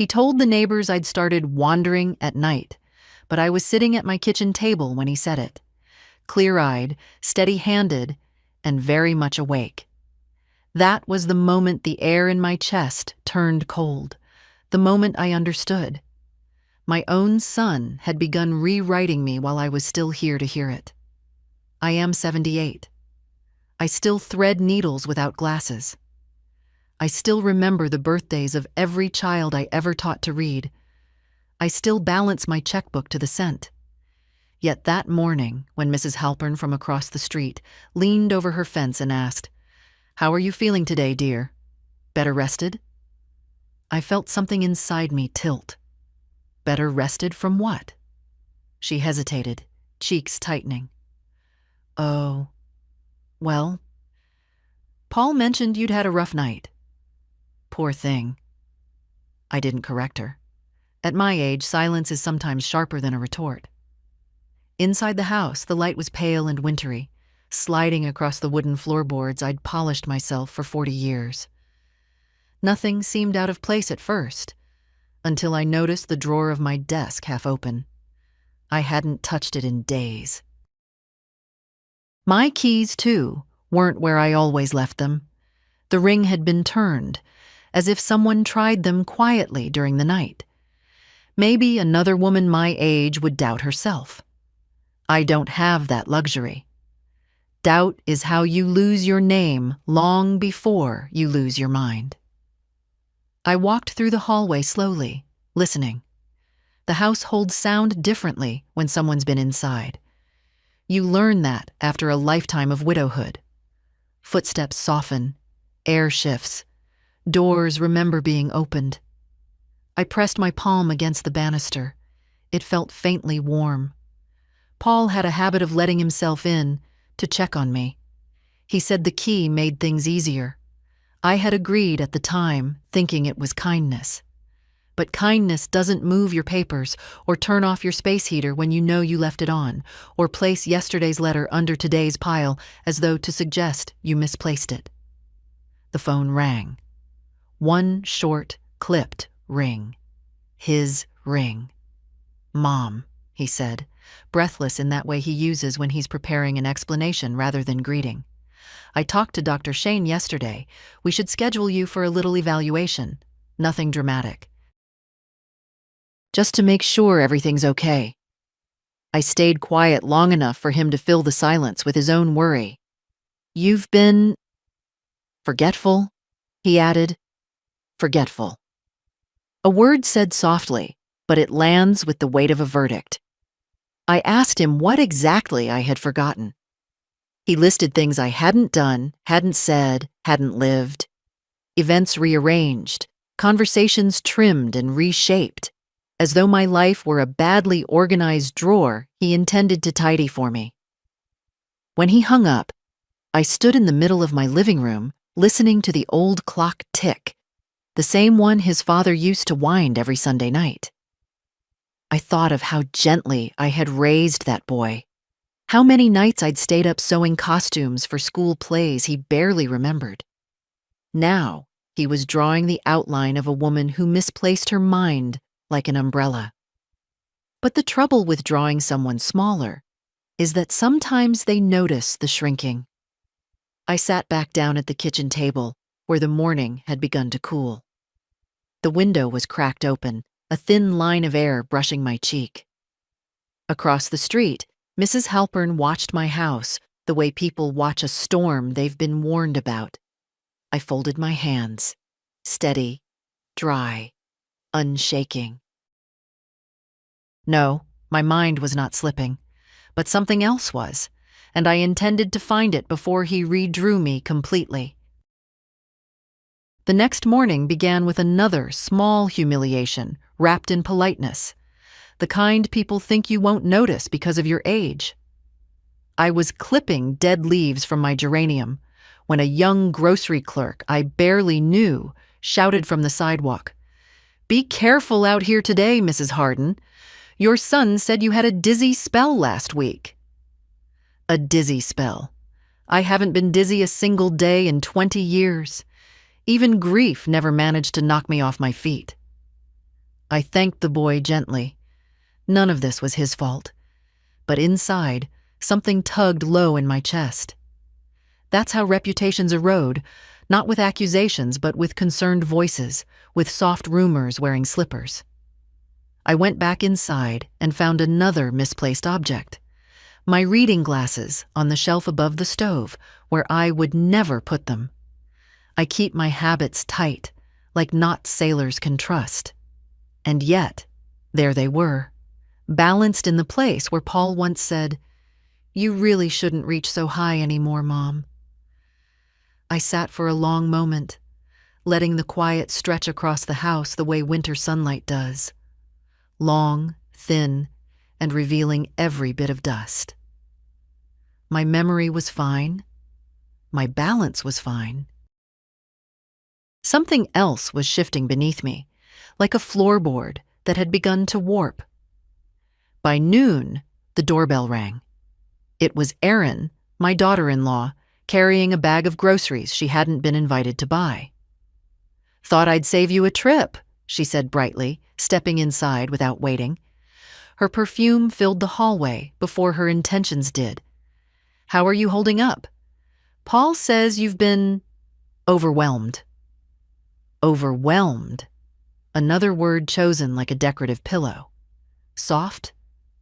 He told the neighbors I'd started wandering at night, but I was sitting at my kitchen table when he said it, clear-eyed, steady-handed, and very much awake. That was the moment the air in my chest turned cold, the moment I understood. My own son had begun rewriting me while I was still here to hear it. I am 78. I still thread needles without glasses. I still remember the birthdays of every child I ever taught to read. I still balance my checkbook to the cent. Yet that morning, when Mrs. Halpern from across the street leaned over her fence and asked, "How are you feeling today, dear? Better rested?" I felt something inside me tilt. Better rested from what? She hesitated, cheeks tightening. "Oh, well, Paul mentioned you'd had a rough night." Poor thing. I didn't correct her. At my age, silence is sometimes sharper than a retort. Inside the house, the light was pale and wintry, sliding across the wooden floorboards I'd polished myself for 40 years. Nothing seemed out of place at first, until I noticed the drawer of my desk half open. I hadn't touched it in days. My keys, too, weren't where I always left them. The ring had been turned, as if someone tried them quietly during the night. Maybe another woman my age would doubt herself. I don't have that luxury. Doubt is how you lose your name long before you lose your mind. I walked through the hallway slowly, listening. The house holds sound differently when someone's been inside. You learn that after a lifetime of widowhood. Footsteps soften, air shifts, doors remember being opened. I pressed my palm against the banister. It felt faintly warm. Paul had a habit of letting himself in to check on me. He said the key made things easier. I had agreed at the time, thinking it was kindness. But kindness doesn't move your papers or turn off your space heater when you know you left it on, or place yesterday's letter under today's pile as though to suggest you misplaced it. The phone rang. One short, clipped ring. His ring. "Mom," he said, breathless in that way he uses when he's preparing an explanation rather than greeting. "I talked to Dr. Shane yesterday. We should schedule you for a little evaluation. Nothing dramatic. Just to make sure everything's okay." I stayed quiet long enough for him to fill the silence with his own worry. "You've been forgetful," he added. "Forgetful." A word said softly, but it lands with the weight of a verdict. I asked him what exactly I had forgotten. He listed things I hadn't done, hadn't said, hadn't lived. Events rearranged, conversations trimmed and reshaped, as though my life were a badly organized drawer he intended to tidy for me. When he hung up, I stood in the middle of my living room, listening to the old clock tick, the same one his father used to wind every Sunday night. I thought of how gently I had raised that boy, how many nights I'd stayed up sewing costumes for school plays he barely remembered. Now he was drawing the outline of a woman who misplaced her mind like an umbrella. But the trouble with drawing someone smaller is that sometimes they notice the shrinking. I sat back down at the kitchen table, where the morning had begun to cool. The window was cracked open, a thin line of air brushing my cheek. Across the street, Mrs. Halpern watched my house the way people watch a storm they've been warned about. I folded my hands, steady, dry, unshaking. No, my mind was not slipping, but something else was, and I intended to find it before he redrew me completely. The next morning began with another small humiliation wrapped in politeness, the kind people think you won't notice because of your age. I was clipping dead leaves from my geranium when a young grocery clerk I barely knew shouted from the sidewalk, "Be careful out here today, Mrs. Harden. Your son said you had a dizzy spell last week." A dizzy spell. I haven't been dizzy a single day in 20 years. Even grief never managed to knock me off my feet. I thanked the boy gently. None of this was his fault. But inside, something tugged low in my chest. That's how reputations erode, not with accusations, but with concerned voices, with soft rumors wearing slippers. I went back inside and found another misplaced object. My reading glasses on the shelf above the stove, where I would never put them. I keep my habits tight, like knots sailors can trust. And yet, there they were, balanced in the place where Paul once said, "You really shouldn't reach so high anymore, Mom." I sat for a long moment, letting the quiet stretch across the house the way winter sunlight does. Long, thin, and revealing every bit of dust. My memory was fine. My balance was fine. Something else was shifting beneath me, like a floorboard that had begun to warp. By noon, the doorbell rang. It was Erin, my daughter-in-law, carrying a bag of groceries she hadn't been invited to buy. "Thought I'd save you a trip," she said brightly, stepping inside without waiting. Her perfume filled the hallway before her intentions did. "How are you holding up? Paul says you've been overwhelmed." Overwhelmed. Another word chosen like a decorative pillow. Soft,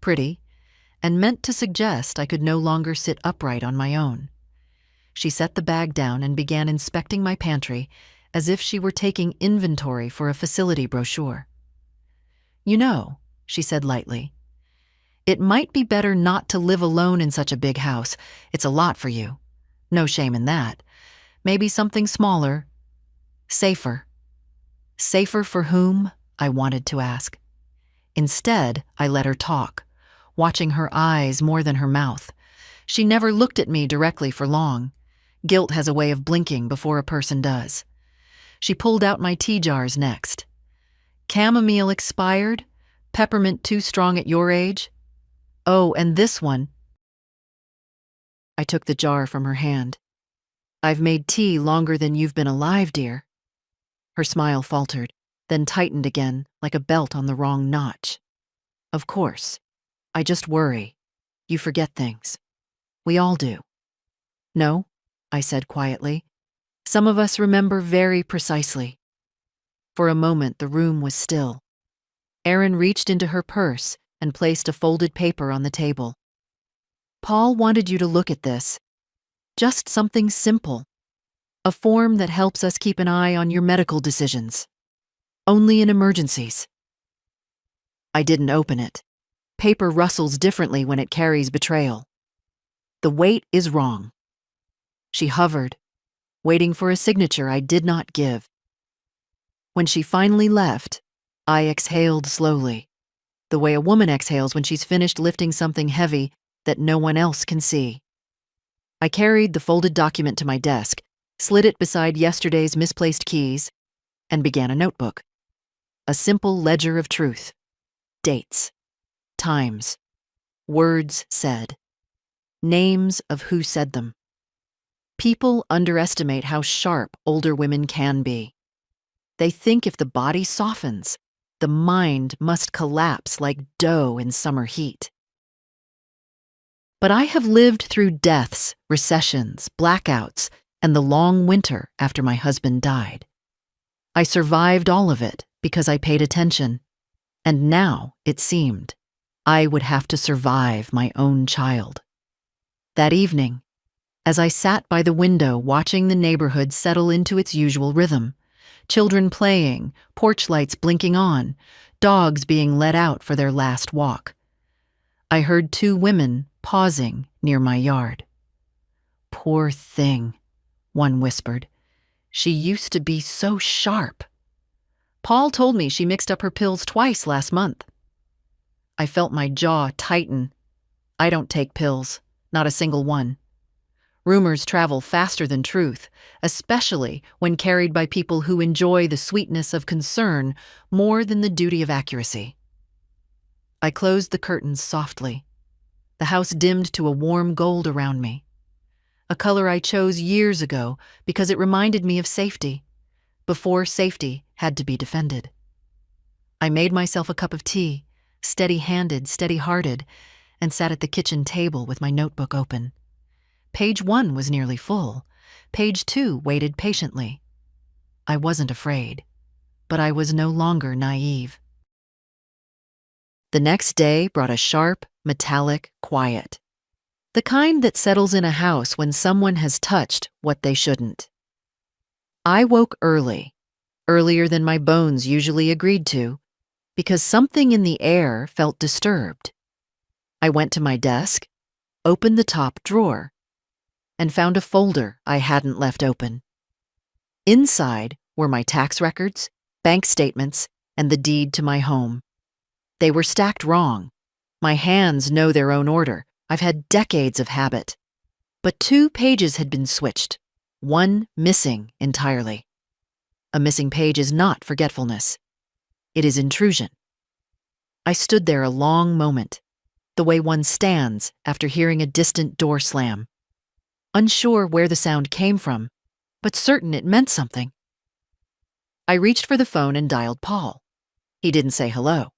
pretty, and meant to suggest I could no longer sit upright on my own. She set the bag down and began inspecting my pantry as if she were taking inventory for a facility brochure. "You know," she said lightly, "it might be better not to live alone in such a big house. It's a lot for you. No shame in that. Maybe something smaller, safer." Safer for whom? I wanted to ask. Instead, I let her talk, watching her eyes more than her mouth. She never looked at me directly for long. Guilt has a way of blinking before a person does. She pulled out my tea jars next. "Chamomile expired? Peppermint too strong at your age? Oh, and this one." I took the jar from her hand. "I've made tea longer than you've been alive, dear." Her smile faltered, then tightened again like a belt on the wrong notch. "Of course. I just worry. You forget things. We all do." "No," I said quietly. "Some of us remember very precisely." For a moment, the room was still. Erin reached into her purse and placed a folded paper on the table. "Paul wanted you to look at this. Just something simple. A form that helps us keep an eye on your medical decisions. Only in emergencies." I didn't open it. Paper rustles differently when it carries betrayal. "The weight is wrong." She hovered, waiting for a signature I did not give. When she finally left, I exhaled slowly, the way a woman exhales when she's finished lifting something heavy that no one else can see. I carried the folded document to my desk, slid it beside yesterday's misplaced keys, and began a notebook. A simple ledger of truth. Dates. Times. Words said. Names of who said them. People underestimate how sharp older women can be. They think if the body softens, the mind must collapse like dough in summer heat. But I have lived through deaths, recessions, blackouts, and the long winter after my husband died. I survived all of it because I paid attention, and now, it seemed, I would have to survive my own child. That evening, as I sat by the window watching the neighborhood settle into its usual rhythm, children playing, porch lights blinking on, dogs being let out for their last walk, I heard two women pausing near my yard. "Poor thing," one whispered. "She used to be so sharp. Paul told me she mixed up her pills twice last month." I felt my jaw tighten. I don't take pills, not a single one. Rumors travel faster than truth, especially when carried by people who enjoy the sweetness of concern more than the duty of accuracy. I closed the curtains softly. The house dimmed to a warm gold around me, a color I chose years ago because it reminded me of safety, before safety had to be defended. I made myself a cup of tea, steady-handed, steady-hearted, and sat at the kitchen table with my notebook open. Page 1 was nearly full. Page 2 waited patiently. I wasn't afraid, but I was no longer naive. The next day brought a sharp, metallic quiet. The kind that settles in a house when someone has touched what they shouldn't. I woke early, earlier than my bones usually agreed to, because something in the air felt disturbed. I went to my desk, opened the top drawer, and found a folder I hadn't left open. Inside were my tax records, bank statements, and the deed to my home. They were stacked wrong. My hands know their own order. I've had decades of habit. But 2 pages had been switched, one missing entirely. A missing page is not forgetfulness. It is intrusion. I stood there a long moment, the way one stands after hearing a distant door slam. Unsure where the sound came from, but certain it meant something. I reached for the phone and dialed Paul. He didn't say hello.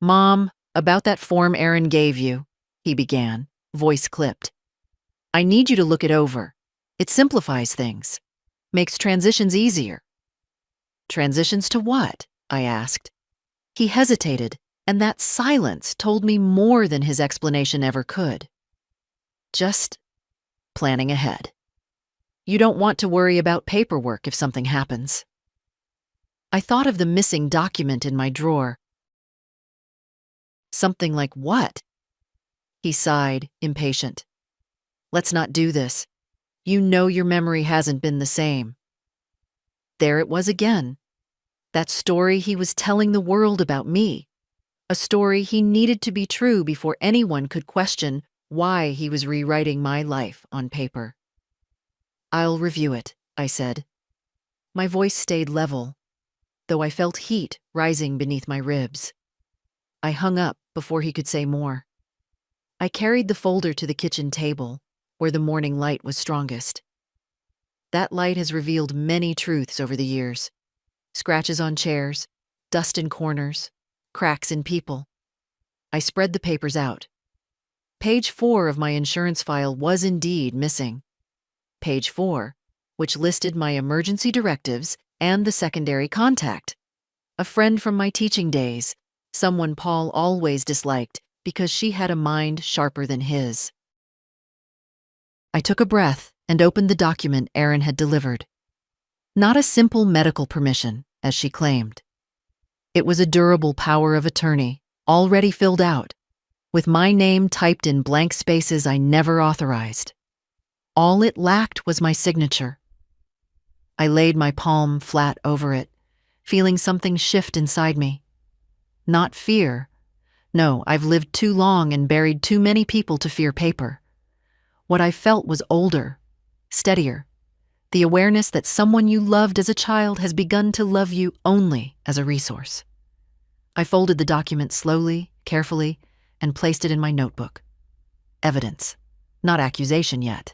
"Mom, about that form Aaron gave you," he began, voice clipped. "I need you to look it over. It simplifies things, makes transitions easier." "Transitions to what?" I asked. He hesitated, and that silence told me more than his explanation ever could. "Just planning ahead. You don't want to worry about paperwork if something happens." I thought of the missing document in my drawer. "Something like what?" He sighed, impatient. "Let's not do this. You know your memory hasn't been the same." There it was again. That story he was telling the world about me. A story he needed to be true before anyone could question why he was rewriting my life on paper. "I'll review it," I said. My voice stayed level, though I felt heat rising beneath my ribs. I hung up before he could say more. I carried the folder to the kitchen table, where the morning light was strongest. That light has revealed many truths over the years. Scratches on chairs, dust in corners, cracks in people. I spread the papers out. Page 4 of my insurance file was indeed missing. Page 4, which listed my emergency directives and the secondary contact. A friend from my teaching days, someone Paul always disliked because she had a mind sharper than his. I took a breath and opened the document Aaron had delivered. Not a simple medical permission, as she claimed. It was a durable power of attorney, already filled out, with my name typed in blank spaces I never authorized. All it lacked was my signature. I laid my palm flat over it, feeling something shift inside me. Not fear. No, I've lived too long and buried too many people to fear paper. What I felt was older, steadier. The awareness that someone you loved as a child has begun to love you only as a resource. I folded the document slowly, carefully, and placed it in my notebook. Evidence. Not accusation yet.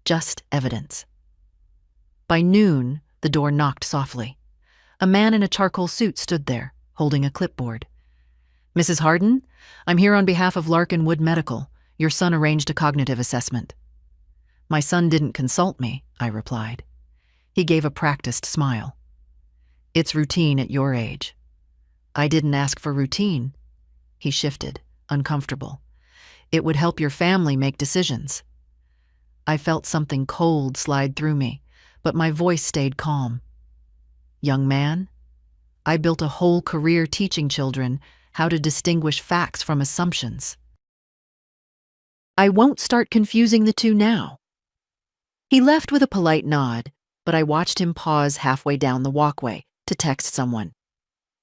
Just evidence. By noon, the door knocked softly. A man in a charcoal suit stood there, holding a clipboard. "Mrs. Harden, I'm here on behalf of Larkin Wood Medical. Your son arranged a cognitive assessment." "My son didn't consult me," I replied. He gave a practiced smile. "It's routine at your age." "I didn't ask for routine." He shifted, uncomfortable. "It would help your family make decisions." I felt something cold slide through me, but my voice stayed calm. "Young man, I built a whole career teaching children how to distinguish facts from assumptions. I won't start confusing the two now." He left with a polite nod, but I watched him pause halfway down the walkway to text someone.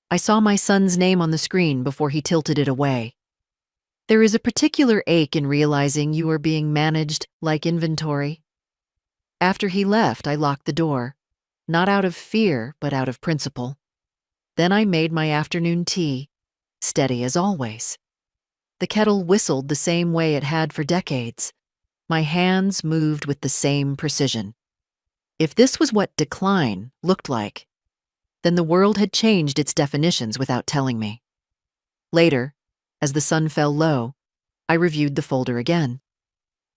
I saw my son's name on the screen before he tilted it away. There is a particular ache in realizing you are being managed like inventory. After he left, I locked the door, not out of fear, but out of principle. Then I made my afternoon tea, steady as always. The kettle whistled the same way it had for decades. My hands moved with the same precision. If this was what decline looked like, then the world had changed its definitions without telling me. Later, as the sun fell low, I reviewed the folder again.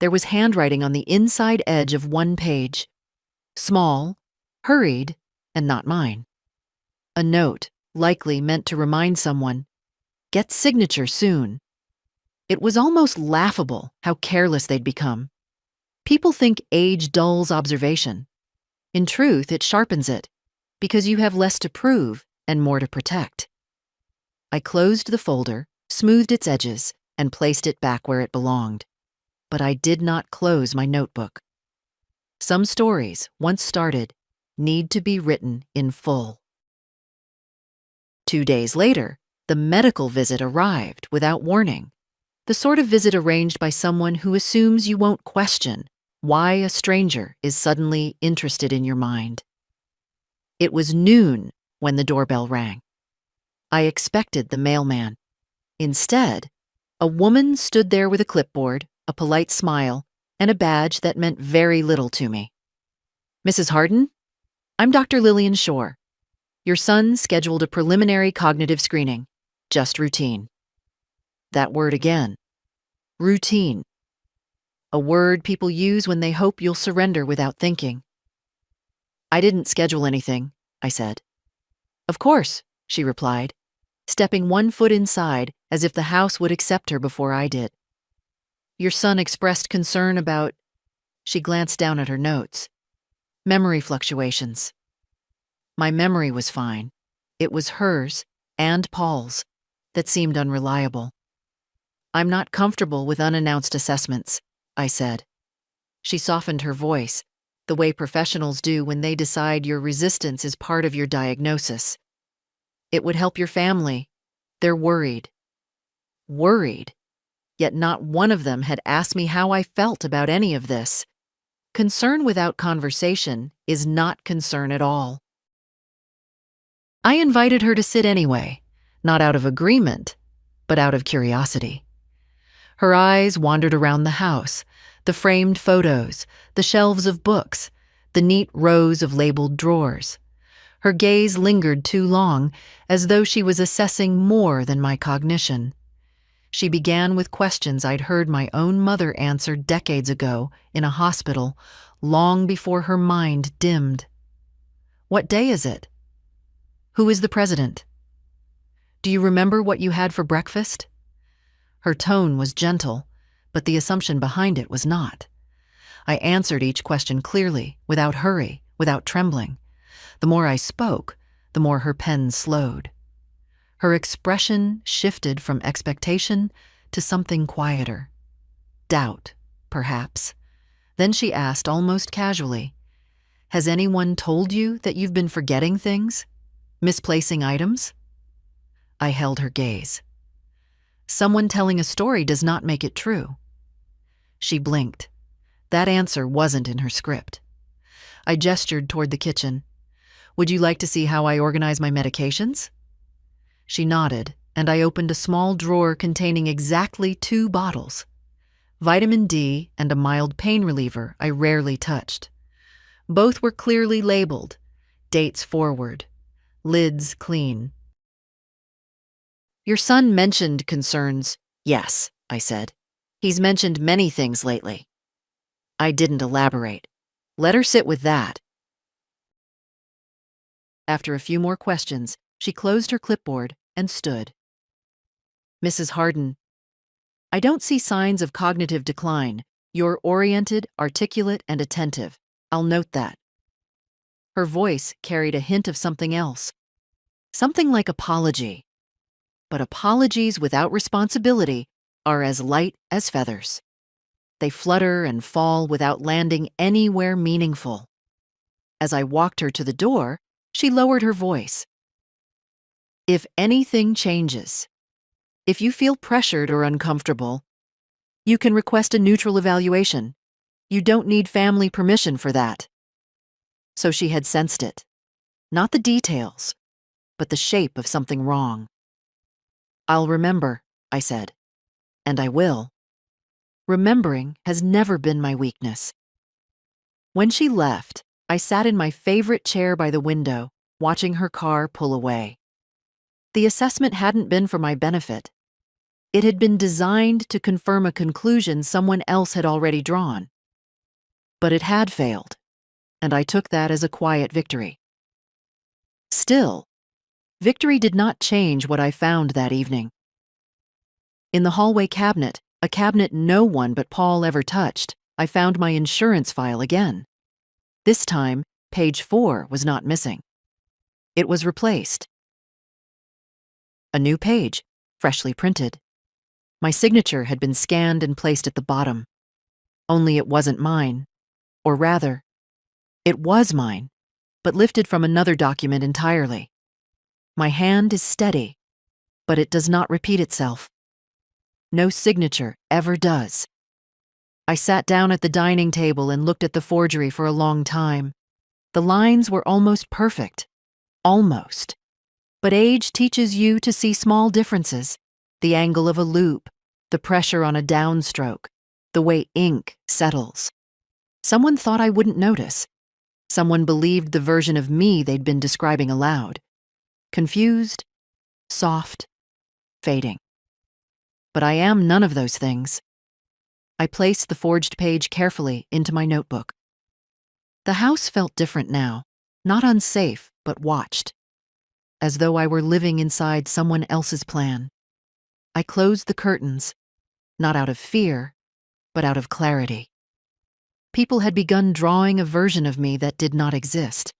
There was handwriting on the inside edge of one page. Small, hurried, and not mine. A note, likely meant to remind someone, "Get signature soon." It was almost laughable how careless they'd become. People think age dulls observation. In truth, it sharpens it, because you have less to prove and more to protect. I closed the folder, smoothed its edges, and placed it back where it belonged. But I did not close my notebook. Some stories, once started, need to be written in full. 2 days later, the medical visit arrived without warning. The sort of visit arranged by someone who assumes you won't question why a stranger is suddenly interested in your mind. It was noon when the doorbell rang. I expected the mailman. Instead, a woman stood there with a clipboard, a polite smile, and a badge that meant very little to me. "Mrs. Harden? I'm Dr. Lillian Shore. Your son scheduled a preliminary cognitive screening. Just routine." That word again. Routine. A word people use when they hope you'll surrender without thinking. "I didn't schedule anything," I said. "Of course," she replied, stepping one foot inside as if the house would accept her before I did. "Your son expressed concern about—" She glanced down at her notes. "Memory fluctuations." My memory was fine. It was hers, and Paul's, that seemed unreliable. "I'm not comfortable with unannounced assessments," I said. She softened her voice, the way professionals do when they decide your resistance is part of your diagnosis. "It would help your family. They're worried." Worried? Yet not one of them had asked me how I felt about any of this. Concern without conversation is not concern at all. I invited her to sit anyway, not out of agreement, but out of curiosity. Her eyes wandered around the house, the framed photos, the shelves of books, the neat rows of labeled drawers. Her gaze lingered too long, as though she was assessing more than my cognition. She began with questions I'd heard my own mother answer decades ago in a hospital, long before her mind dimmed. "What day is it? Who is the president? Do you remember what you had for breakfast?" Her tone was gentle, but the assumption behind it was not. I answered each question clearly, without hurry, without trembling. The more I spoke, the more her pen slowed. Her expression shifted from expectation to something quieter. Doubt, perhaps. Then she asked almost casually, "Has anyone told you that you've been forgetting things? Misplacing items?" I held her gaze. Someone telling a story does not make it true. She blinked. That answer wasn't in her script. I gestured toward the kitchen. "Would you like to see how I organize my medications?" She nodded, and I opened a small drawer containing exactly 2 bottles. Vitamin D and a mild pain reliever I rarely touched. Both were clearly labeled, dates forward, lids clean. "Your son mentioned concerns." "Yes," I said. "He's mentioned many things lately." I didn't elaborate. Let her sit with that. After a few more questions, she closed her clipboard and stood. "Mrs. Harden, I don't see signs of cognitive decline. You're oriented, articulate, and attentive. I'll note that." Her voice carried a hint of something else. Something like apology. But apologies without responsibility are as light as feathers. They flutter and fall without landing anywhere meaningful. As I walked her to the door, she lowered her voice. "If anything changes, if you feel pressured or uncomfortable, you can request a neutral evaluation. You don't need family permission for that." So she had sensed it. Not the details, but the shape of something wrong. "I'll remember," I said. "And I will. Remembering has never been my weakness." When she left, I sat in my favorite chair by the window, watching her car pull away. The assessment hadn't been for my benefit. It had been designed to confirm a conclusion someone else had already drawn. But it had failed, and I took that as a quiet victory. Still, victory did not change what I found that evening. In the hallway cabinet, a cabinet no one but Paul ever touched, I found my insurance file again. This time, page 4 was not missing. It was replaced. A new page, freshly printed. My signature had been scanned and placed at the bottom. Only it wasn't mine. Or rather, it was mine, but lifted from another document entirely. My hand is steady, but it does not repeat itself. No signature ever does. I sat down at the dining table and looked at the forgery for a long time. The lines were almost perfect. Almost. But age teaches you to see small differences. The angle of a loop, the pressure on a downstroke, the way ink settles. Someone thought I wouldn't notice. Someone believed the version of me they'd been describing aloud. Confused, soft, fading. But I am none of those things. I placed the forged page carefully into my notebook. The house felt different now, not unsafe, but watched, as though I were living inside someone else's plan. I closed the curtains, not out of fear, but out of clarity. People had begun drawing a version of me that did not exist.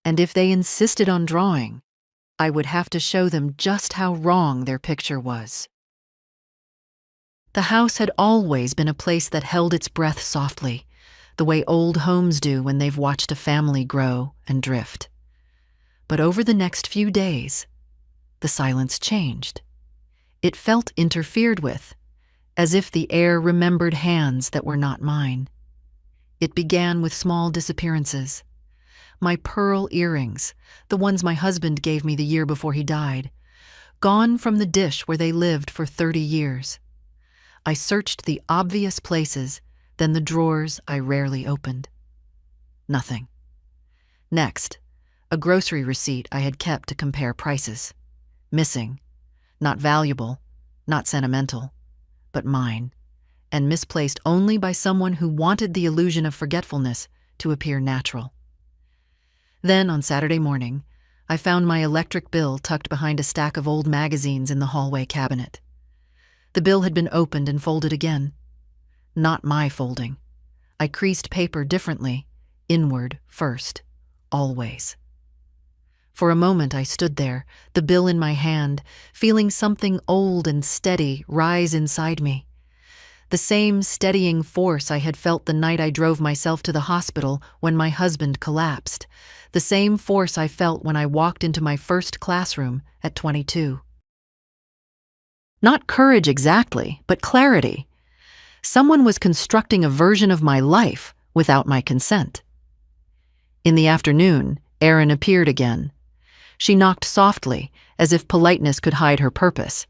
And if they insisted on drawing, I would have to show them just how wrong their picture was. The house had always been a place that held its breath softly, the way old homes do when they've watched a family grow and drift. But over the next few days, the silence changed. It felt interfered with, as if the air remembered hands that were not mine. It began with small disappearances. My pearl earrings, the ones my husband gave me the year before he died, gone from the dish where they lived for 30 years. I searched the obvious places, then the drawers I rarely opened. Nothing. Next, a grocery receipt I had kept to compare prices. Missing. Not valuable, not sentimental, but mine, and misplaced only by someone who wanted the illusion of forgetfulness to appear natural. Then, on Saturday morning, I found my electric bill tucked behind a stack of old magazines in the hallway cabinet. The bill had been opened and folded again. Not my folding. I creased paper differently, inward first, always. For a moment I stood there, the bill in my hand, feeling something old and steady rise inside me. The same steadying force I had felt the night I drove myself to the hospital when my husband collapsed. The same force I felt when I walked into my first classroom at 22. Not courage exactly, but clarity. Someone was constructing a version of my life without my consent. In the afternoon, Erin appeared again. She knocked softly, as if politeness could hide her purpose.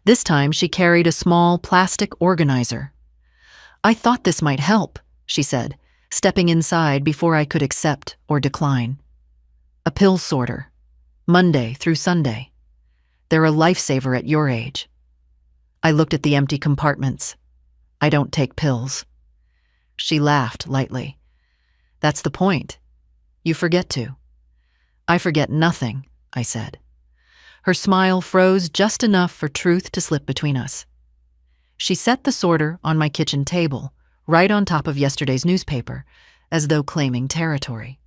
This time she carried a small plastic organizer. "I thought this might help," she said, stepping inside before I could accept or decline. "A pill sorter. Monday through Sunday. They're a lifesaver at your age." I looked at the empty compartments. "I don't take pills." She laughed lightly. "That's the point. You forget to." "I forget nothing," I said. Her smile froze just enough for truth to slip between us. She set the sorter on my kitchen table, right on top of yesterday's newspaper, as though claiming territory.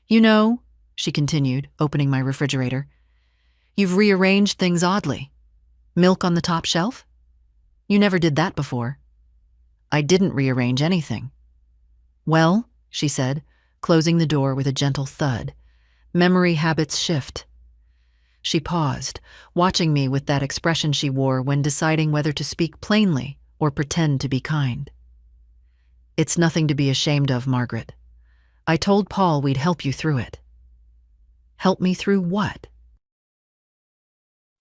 "You know," she continued, opening my refrigerator, "you've rearranged things oddly. Milk on the top shelf? You never did that before." "I didn't rearrange anything." "Well," she said, closing the door with a gentle thud, "memory habits shift." She paused, watching me with that expression she wore when deciding whether to speak plainly or pretend to be kind. "It's nothing to be ashamed of, Margaret. I told Paul we'd help you through it." "Help me through what?"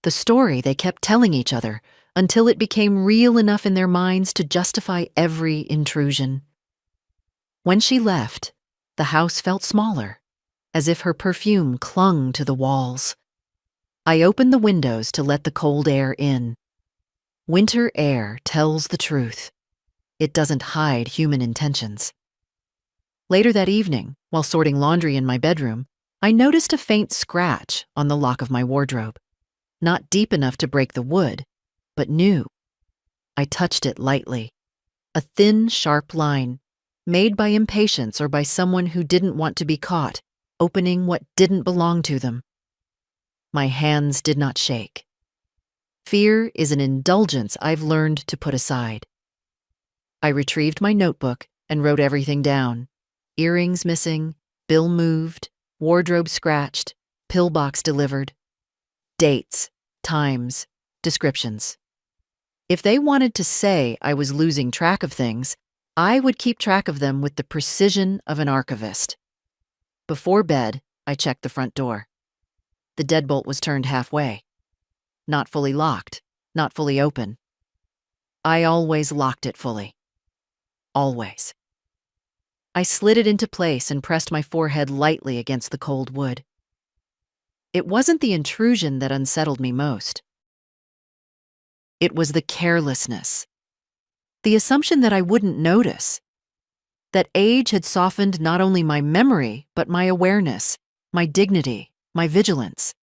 The story they kept telling each other until it became real enough in their minds to justify every intrusion. When she left, the house felt smaller, as if her perfume clung to the walls. I opened the windows to let the cold air in. Winter air tells the truth. It doesn't hide human intentions. Later that evening, while sorting laundry in my bedroom, I noticed a faint scratch on the lock of my wardrobe. Not deep enough to break the wood, but new. I touched it lightly. A thin, sharp line, made by impatience or by someone who didn't want to be caught, opening what didn't belong to them. My hands did not shake. Fear is an indulgence I've learned to put aside. I retrieved my notebook and wrote everything down. Earrings missing, bill moved, wardrobe scratched, pillbox delivered. Dates, times, descriptions. If they wanted to say I was losing track of things, I would keep track of them with the precision of an archivist. Before bed, I checked the front door. The deadbolt was turned halfway. Not fully locked, not fully open. I always locked it fully. Always. I slid it into place and pressed my forehead lightly against the cold wood. It wasn't the intrusion that unsettled me most. It was the carelessness. The assumption that I wouldn't notice. That age had softened not only my memory, but my awareness, my dignity, my vigilance.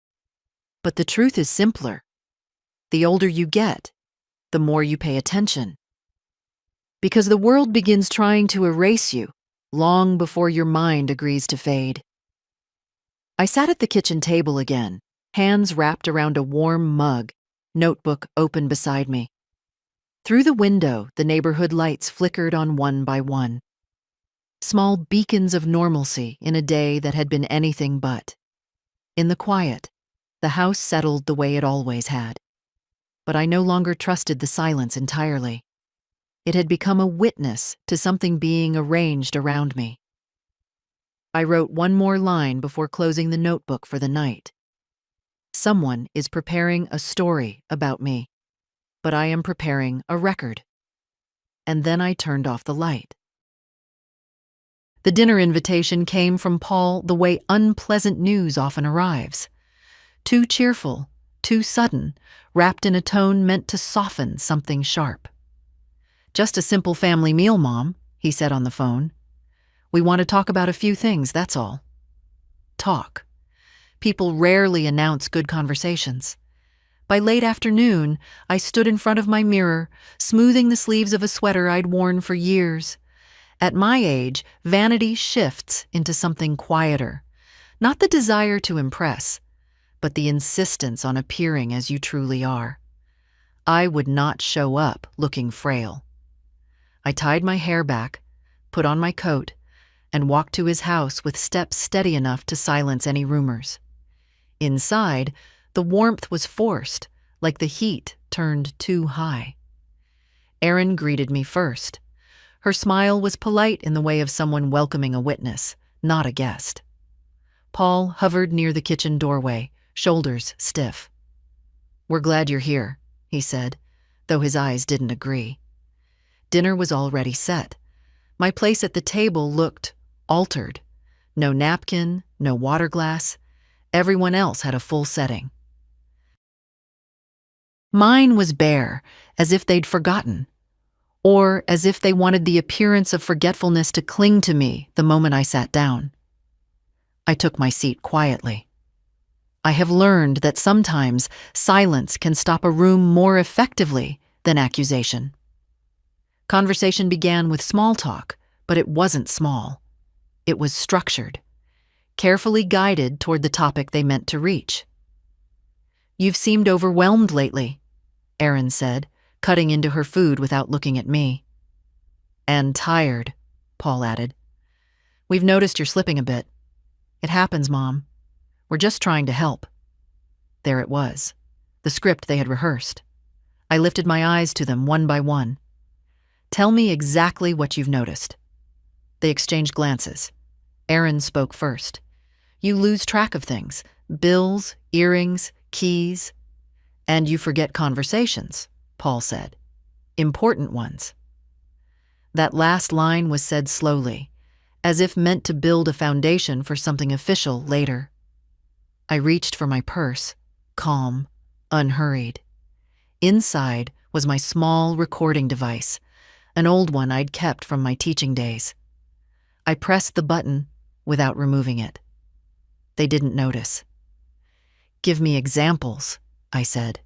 But the truth is simpler. The older you get, the more you pay attention. Because the world begins trying to erase you long before your mind agrees to fade. I sat at the kitchen table again, hands wrapped around a warm mug, notebook open beside me. Through the window, the neighborhood lights flickered on one by one. Small beacons of normalcy in a day that had been anything but. In the quiet, the house settled the way it always had. But I no longer trusted the silence entirely. It had become a witness to something being arranged around me. I wrote one more line before closing the notebook for the night. Someone is preparing a story about me, but I am preparing a record. And then I turned off the light. The dinner invitation came from Paul the way unpleasant news often arrives. Too cheerful, too sudden, wrapped in a tone meant to soften something sharp. "Just a simple family meal, Mom," he said on the phone. "We want to talk about a few things, that's all." Talk. People rarely announce good conversations. By late afternoon, I stood in front of my mirror, smoothing the sleeves of a sweater I'd worn for years. At my age, vanity shifts into something quieter. Not the desire to impress, but the insistence on appearing as you truly are. I would not show up looking frail. I tied my hair back, put on my coat, and walked to his house with steps steady enough to silence any rumors. Inside, the warmth was forced, like the heat turned too high. Erin greeted me first. Her smile was polite in the way of someone welcoming a witness, not a guest. Paul hovered near the kitchen doorway, shoulders stiff. "We're glad you're here," he said, though his eyes didn't agree. Dinner was already set. My place at the table looked altered. No napkin, no water glass. Everyone else had a full setting. Mine was bare, as if they'd forgotten, or as if they wanted the appearance of forgetfulness to cling to me the moment I sat down. I took my seat quietly. I have learned that sometimes silence can stop a room more effectively than accusation. Conversation began with small talk, but it wasn't small. It was structured, carefully guided toward the topic they meant to reach. "You've seemed overwhelmed lately," Erin said, cutting into her food without looking at me. "And tired," Paul added. "We've noticed you're slipping a bit. It happens, Mom. We're just trying to help." There it was, the script they had rehearsed. I lifted my eyes to them one by one. "Tell me exactly what you've noticed." They exchanged glances. Erin spoke first. "You lose track of things, bills, earrings, keys, and you forget conversations," Paul said. "Important ones." That last line was said slowly, as if meant to build a foundation for something official later. I reached for my purse, calm, unhurried. Inside was my small recording device, an old one I'd kept from my teaching days. I pressed the button without removing it. They didn't notice. "Give me examples," I said.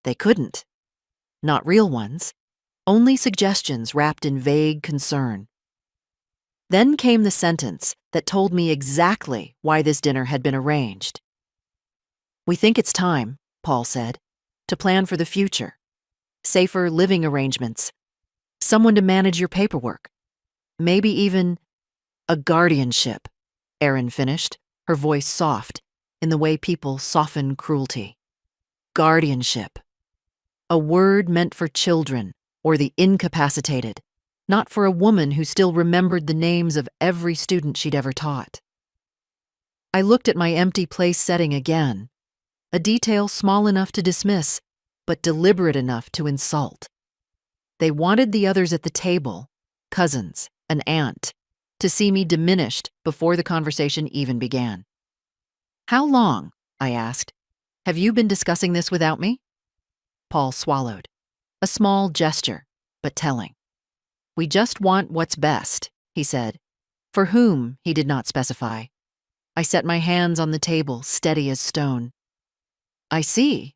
They couldn't. Not real ones. Only suggestions wrapped in vague concern. Then came the sentence that told me exactly why this dinner had been arranged. "We think it's time," Paul said, "to plan for the future. Safer living arrangements. Someone to manage your paperwork. Maybe even a guardianship," Erin finished, her voice soft, in the way people soften cruelty. Guardianship. A word meant for children or the incapacitated, not for a woman who still remembered the names of every student she'd ever taught. I looked at my empty place setting again, a detail small enough to dismiss, but deliberate enough to insult. They wanted the others at the table, cousins, an aunt, to see me diminished before the conversation even began. "How long," I asked, "have you been discussing this without me?" Paul swallowed. A small gesture, but telling. "We just want what's best," he said. For whom, he did not specify. I set my hands on the table, steady as stone. "I see."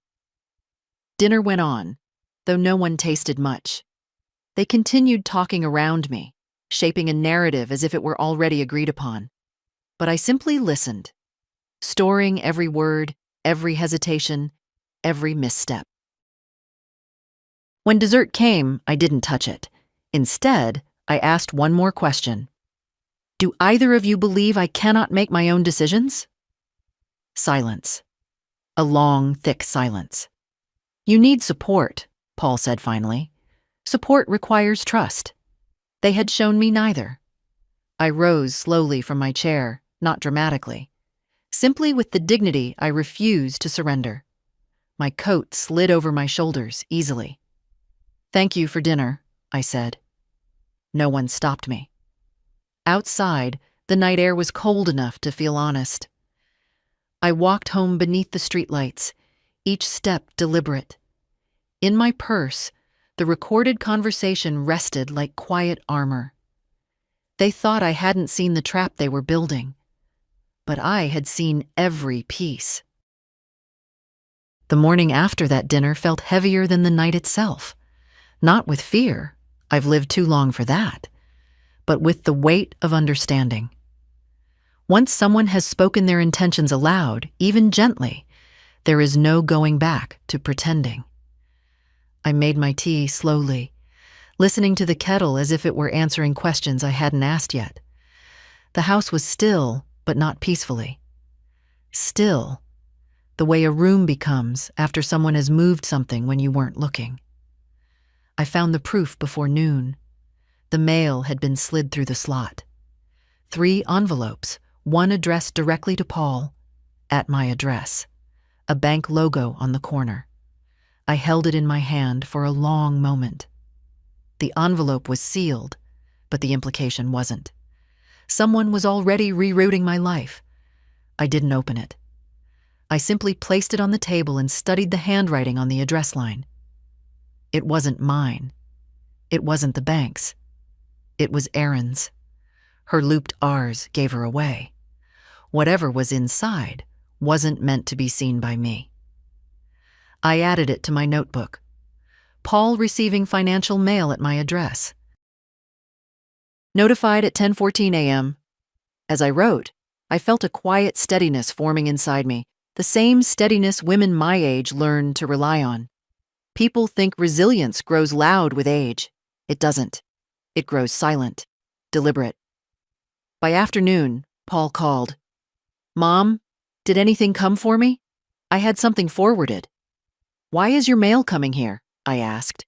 Dinner went on, though no one tasted much. They continued talking around me, shaping a narrative as if it were already agreed upon. But I simply listened, storing every word, every hesitation, every misstep. When dessert came, I didn't touch it. Instead, I asked one more question. "Do either of you believe I cannot make my own decisions?" Silence. A long, thick silence. "You need support," Paul said finally. "Support requires trust." They had shown me neither. I rose slowly from my chair, not dramatically, simply with the dignity I refused to surrender. My coat slid over my shoulders easily. "Thank you for dinner," I said. No one stopped me. Outside, the night air was cold enough to feel honest. I walked home beneath the streetlights, each step deliberate. In my purse, the recorded conversation rested like quiet armor. They thought I hadn't seen the trap they were building, but I had seen every piece. The morning after that dinner felt heavier than the night itself. Not with fear, I've lived too long for that, but with the weight of understanding. Once someone has spoken their intentions aloud, even gently, there is no going back to pretending. I made my tea slowly, listening to the kettle as if it were answering questions I hadn't asked yet. The house was still, but not peacefully. Still, the way a room becomes after someone has moved something when you weren't looking. I found the proof before noon. The mail had been slid through the slot. 3 envelopes, one addressed directly to Paul, at my address, a bank logo on the corner. I held it in my hand for a long moment. The envelope was sealed, but the implication wasn't. Someone was already rerouting my life. I didn't open it. I simply placed it on the table and studied the handwriting on the address line. It wasn't mine. It wasn't the bank's. It was Erin's. Her looped R's gave her away. Whatever was inside wasn't meant to be seen by me. I added it to my notebook. Paul receiving financial mail at my address. Notified at 10:14 a.m. As I wrote, I felt a quiet steadiness forming inside me, the same steadiness women my age learn to rely on. People think resilience grows loud with age. It doesn't. It grows silent, deliberate. By afternoon, Paul called. "Mom, did anything come for me? I had something forwarded." "Why is your mail coming here?" I asked.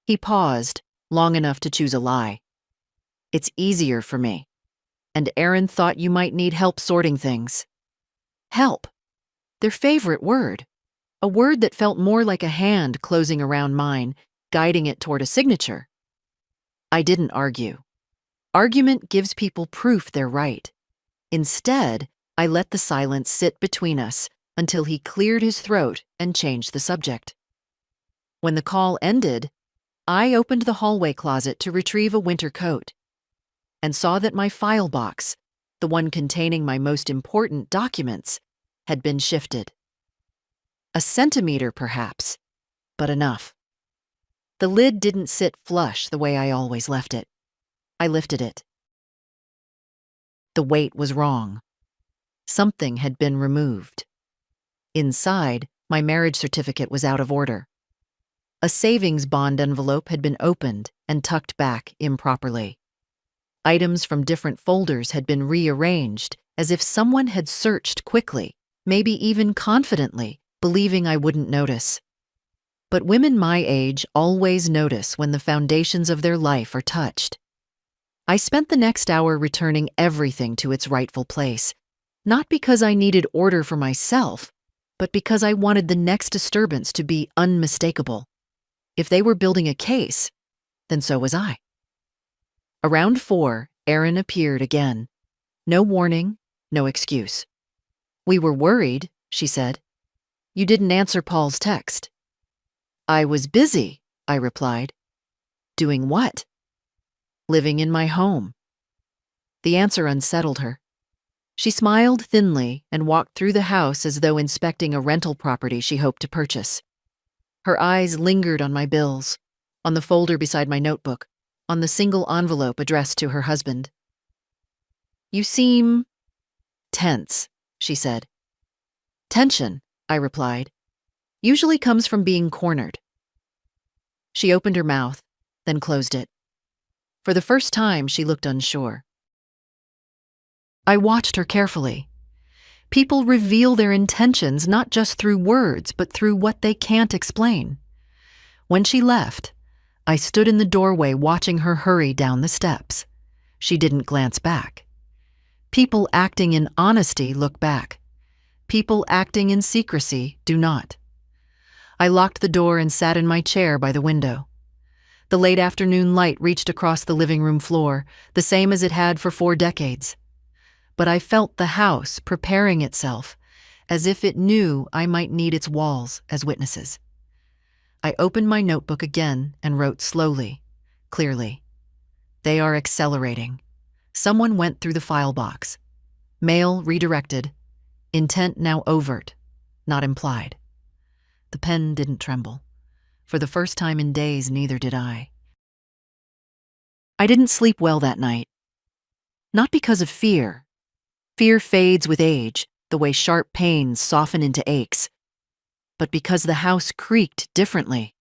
He paused, long enough to choose a lie. "It's easier for me. And Erin thought you might need help sorting things." Help. Their favorite word. A word that felt more like a hand closing around mine, guiding it toward a signature. I didn't argue. Argument gives people proof they're right. Instead, I let the silence sit between us until he cleared his throat and changed the subject. When the call ended, I opened the hallway closet to retrieve a winter coat and saw that my file box, the one containing my most important documents, had been shifted. A centimeter, perhaps, but enough. The lid didn't sit flush the way I always left it. I lifted it. The weight was wrong. Something had been removed. Inside, my marriage certificate was out of order. A savings bond envelope had been opened and tucked back improperly. Items from different folders had been rearranged as if someone had searched quickly, maybe even confidently, believing I wouldn't notice. But women my age always notice when the foundations of their life are touched. I spent the next hour returning everything to its rightful place, not because I needed order for myself, but because I wanted the next disturbance to be unmistakable. If they were building a case, then so was I. Around 4, Erin appeared again. No warning, no excuse. "We were worried," she said. "You didn't answer Paul's text." "I was busy," I replied. "Doing what?" "Living in my home." The answer unsettled her. She smiled thinly and walked through the house as though inspecting a rental property she hoped to purchase. Her eyes lingered on my bills, on the folder beside my notebook, on the single envelope addressed to her husband. "You seem tense," she said. "Tension," I replied, "usually comes from being cornered." She opened her mouth, then closed it. For the first time, she looked unsure. I watched her carefully. People reveal their intentions not just through words, but through what they can't explain. When she left, I stood in the doorway watching her hurry down the steps. She didn't glance back. People acting in honesty look back. People acting in secrecy do not. I locked the door and sat in my chair by the window. The late afternoon light reached across the living room floor, the same as it had for 4 decades. But I felt the house preparing itself, as if it knew I might need its walls as witnesses. I opened my notebook again and wrote slowly, clearly. "They are accelerating. Someone went through the file box. Mail redirected. Intent now overt, not implied." The pen didn't tremble. For the first time in days, neither did I. I didn't sleep well that night. Not because of fear. Fear fades with age, the way sharp pains soften into aches. But because the house creaked differently,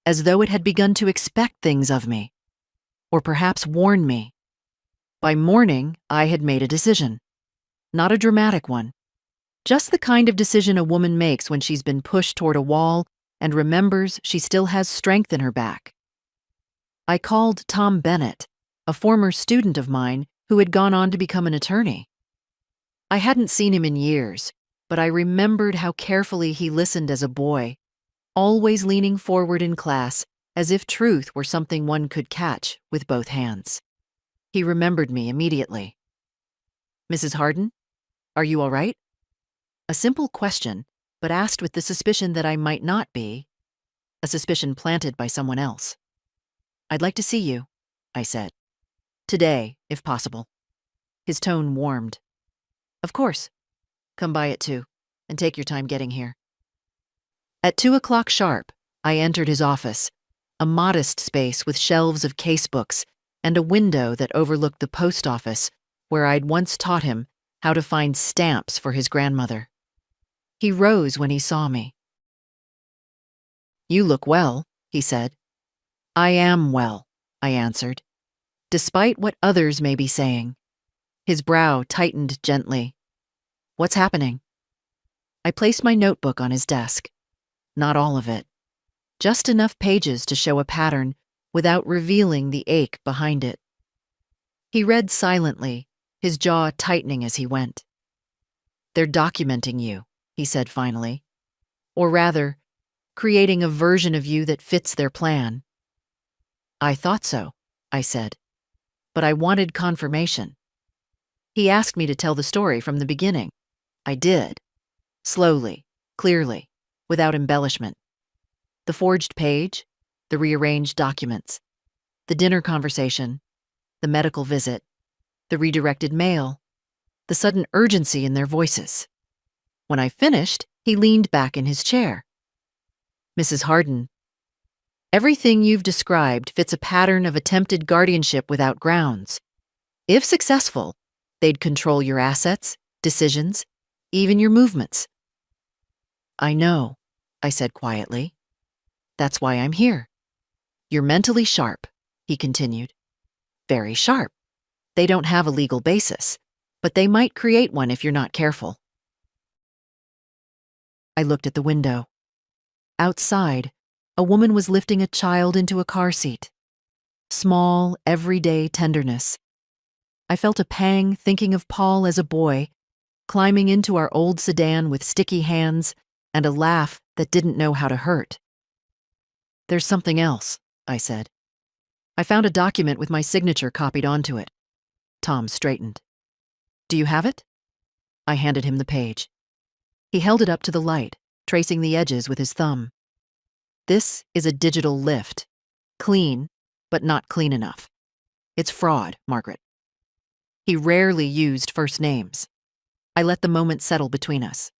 as though it had begun to expect things of me, or perhaps warn me. By morning, I had made a decision. Not a dramatic one. Just the kind of decision a woman makes when she's been pushed toward a wall and remembers she still has strength in her back. I called Tom Bennett, a former student of mine who had gone on to become an attorney. I hadn't seen him in years, but I remembered how carefully he listened as a boy, always leaning forward in class as if truth were something one could catch with both hands. He remembered me immediately. "Mrs. Harden, are you all right?" A simple question, but asked with the suspicion that I might not be, a suspicion planted by someone else. "I'd like to see you," I said. "Today, if possible." His tone warmed. "Of course. Come by at 2, and take your time getting here." At 2 o'clock sharp, I entered his office, a modest space with shelves of casebooks and a window that overlooked the post office where I'd once taught him how to find stamps for his grandmother. He rose when he saw me. "You look well," he said. "I am well," I answered, despite what others may be saying. His brow tightened gently. "What's happening?" I placed my notebook on his desk. Not all of it. Just enough pages to show a pattern without revealing the ache behind it. He read silently, his jaw tightening as he went. "They're documenting you," he said finally. "Or rather, creating a version of you that fits their plan." "I thought so," I said. but I wanted confirmation. He asked me to tell the story from the beginning. I did. Slowly, clearly, without embellishment. The forged page, the rearranged documents, the dinner conversation, the medical visit, the redirected mail, the sudden urgency in their voices. When I finished, he leaned back in his chair. Mrs. Harden, everything you've described fits a pattern of attempted guardianship without grounds. If successful, they'd control your assets, decisions, even your movements. I know, I said quietly. That's why I'm here. You're mentally sharp, he continued. Very sharp. They don't have a legal basis, but they might create one if you're not careful. I looked at the window. Outside, a woman was lifting a child into a car seat. Small, everyday tenderness. I felt a pang thinking of Paul as a boy, climbing into our old sedan with sticky hands and a laugh that didn't know how to hurt. There's something else, I said. I found a document with my signature copied onto it. Tom straightened. Do you have it? I handed him the page. He held it up to the light, tracing the edges with his thumb. This is a digital lift. Clean, but not clean enough. It's fraud, Margaret. He rarely used first names. I let the moment settle between us.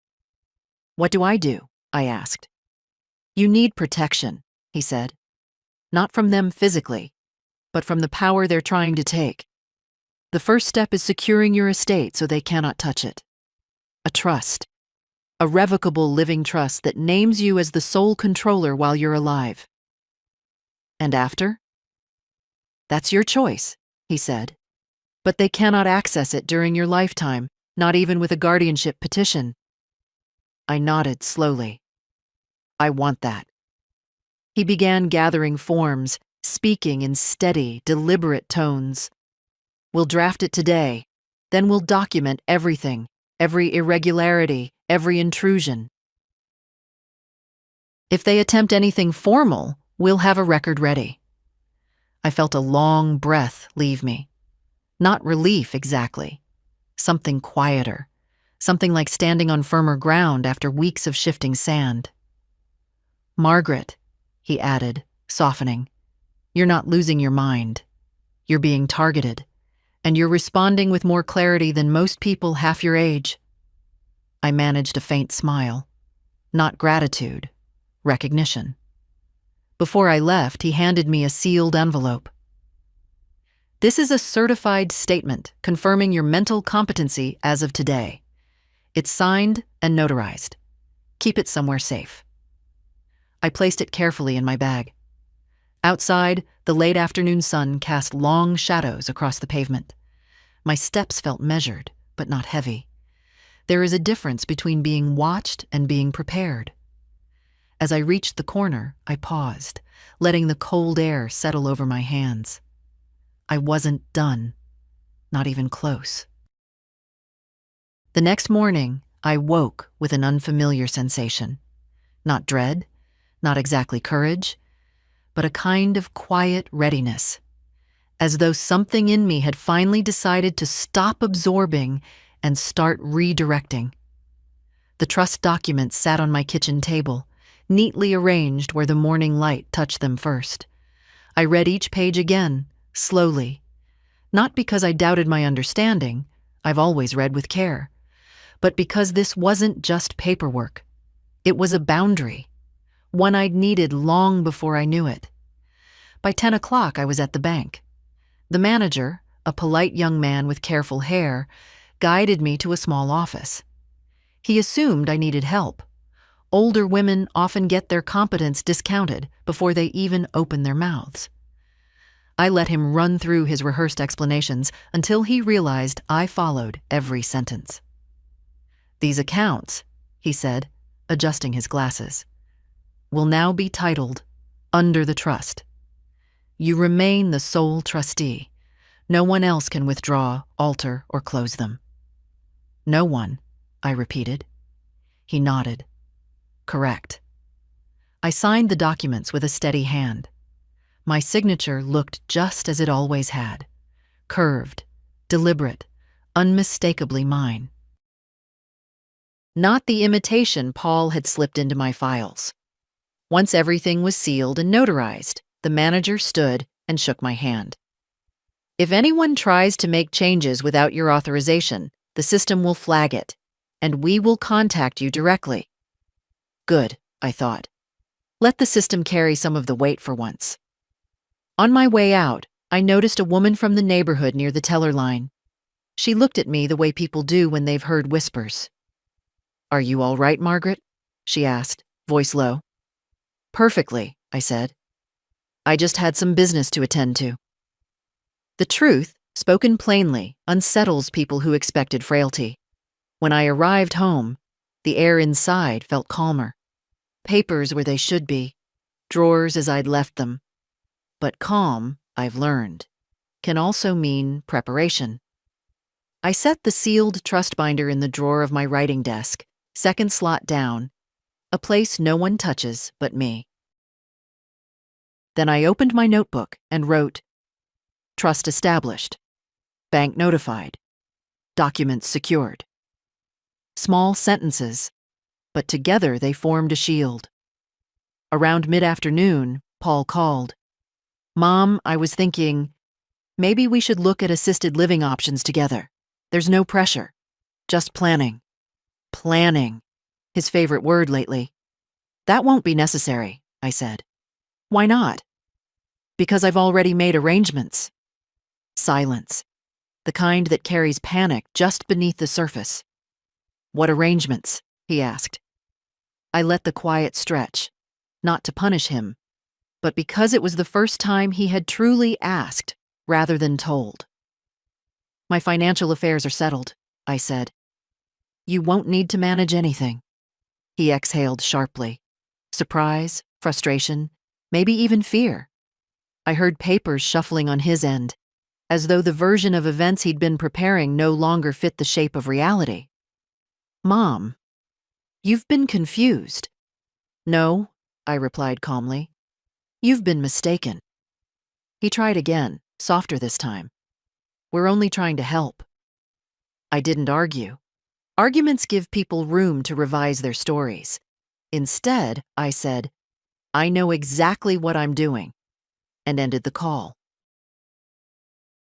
What do? I asked. You need protection, he said. Not from them physically, but from the power they're trying to take. The first step is securing your estate so they cannot touch it. A trust. A revocable living trust that names you as the sole controller while you're alive. And after? That's your choice, he said. But they cannot access it during your lifetime, not even with a guardianship petition. I nodded slowly. I want that. He began gathering forms, speaking in steady, deliberate tones. We'll draft it today, then we'll document everything, every irregularity, every intrusion. If they attempt anything formal, we'll have a record ready. I felt a long breath leave me. Not relief exactly. Something quieter. Something like standing on firmer ground after weeks of shifting sand. Margaret, he added, softening, you're not losing your mind. You're being targeted, and you're responding with more clarity than most people half your age. I managed a faint smile. Not gratitude, recognition. Before I left, he handed me a sealed envelope. This is a certified statement confirming your mental competency as of today. It's signed and notarized. Keep it somewhere safe. I placed it carefully in my bag. Outside, the late afternoon sun cast long shadows across the pavement. My steps felt measured, but not heavy. There is a difference between being watched and being prepared. As I reached the corner, I paused, letting the cold air settle over my hands. I wasn't done, not even close. The next morning, I woke with an unfamiliar sensation. Not dread, not exactly courage, but a kind of quiet readiness, as though something in me had finally decided to stop absorbing and start redirecting. The trust documents sat on my kitchen table, neatly arranged where the morning light touched them first. I read each page again, slowly. Not because I doubted my understanding, I've always read with care, but because this wasn't just paperwork. It was a boundary, one I'd needed long before I knew it. By 10 o'clock, I was at the bank. The manager, a polite young man with careful hair, guided me to a small office. He assumed I needed help. Older women often get their competence discounted before they even open their mouths. I let him run through his rehearsed explanations until he realized I followed every sentence. These accounts, he said, adjusting his glasses, will now be titled Under the Trust. You remain the sole trustee. No one else can withdraw, alter, or close them. No one, I repeated. He nodded. Correct. I signed the documents with a steady hand. My signature looked just as it always had, curved, deliberate, unmistakably mine. Not the imitation Paul had slipped into my files. Once everything was sealed and notarized, the manager stood and shook my hand. If anyone tries to make changes without your authorization, the system will flag it, and we will contact you directly. Good, I thought. Let the system carry some of the weight for once. On my way out, I noticed a woman from the neighborhood near the teller line. She looked at me the way people do when they've heard whispers. "Are you all right, Margaret?" she asked, voice low. "Perfectly," I said. "I just had some business to attend to." The truth, spoken plainly, unsettles people who expected frailty. When I arrived home, the air inside felt calmer. Papers where they should be, drawers as I'd left them. But calm, I've learned, can also mean preparation. I set the sealed trust binder in the drawer of my writing desk, second slot down, a place no one touches but me. Then I opened my notebook and wrote, "Trust established. Bank notified. Documents secured." Small sentences, but together they formed a shield. Around mid-afternoon, Paul called. "Mom, I was thinking, maybe we should look at assisted living options together. There's no pressure, just planning." Planning, his favorite word lately. "That won't be necessary," I said. "Why not?" "Because I've already made arrangements." Silence, the kind that carries panic just beneath the surface. "What arrangements?" he asked. I let the quiet stretch, not to punish him, but because it was the first time he had truly asked rather than told. "My financial affairs are settled," I said. "You won't need to manage anything." He exhaled sharply. Surprise, frustration, maybe even fear. I heard papers shuffling on his end, as though the version of events he'd been preparing no longer fit the shape of reality. "Mom, you've been confused." "No," I replied calmly. "You've been mistaken." He tried again, softer this time. "We're only trying to help." I didn't argue. Arguments give people room to revise their stories. Instead, I said, "I know exactly what I'm doing," and ended the call.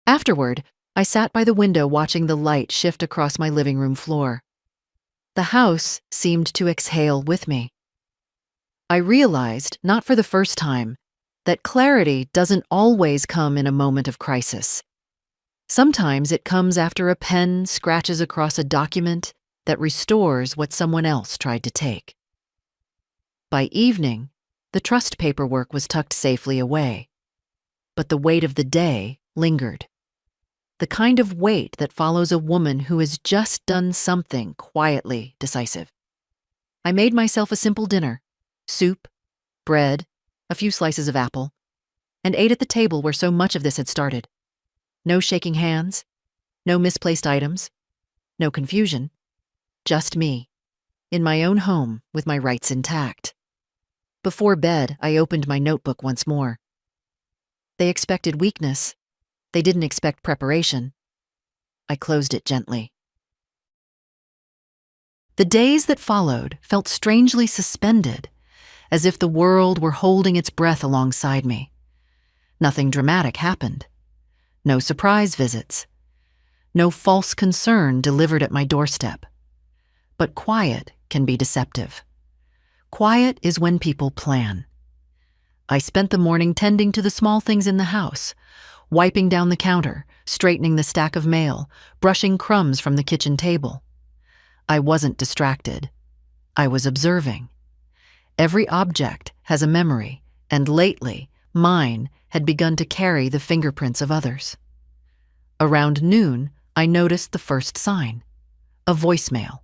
Afterward, I sat by the window watching the light shift across my living room floor. The house seemed to exhale with me. I realized, not for the first time, that clarity doesn't always come in a moment of crisis. Sometimes it comes after a pen scratches across a document that restores what someone else tried to take. By evening, the trust paperwork was tucked safely away, but the weight of the day lingered. The kind of weight that follows a woman who has just done something quietly decisive. I made myself a simple dinner, soup, bread, a few slices of apple, and ate at the table where so much of this had started. No shaking hands, no misplaced items, no confusion, just me, in my own home with my rights intact. Before bed, I opened my notebook once more. They expected weakness. They didn't expect preparation. I closed it gently. The days that followed felt strangely suspended, as if the world were holding its breath alongside me. Nothing dramatic happened. No surprise visits. No false concern delivered at my doorstep. But quiet can be deceptive. Quiet is when people plan. I spent the morning tending to the small things in the house, wiping down the counter, straightening the stack of mail, brushing crumbs from the kitchen table. I wasn't distracted. I was observing. Every object has a memory, and lately, mine had begun to carry the fingerprints of others. Around noon, I noticed the first sign. A voicemail,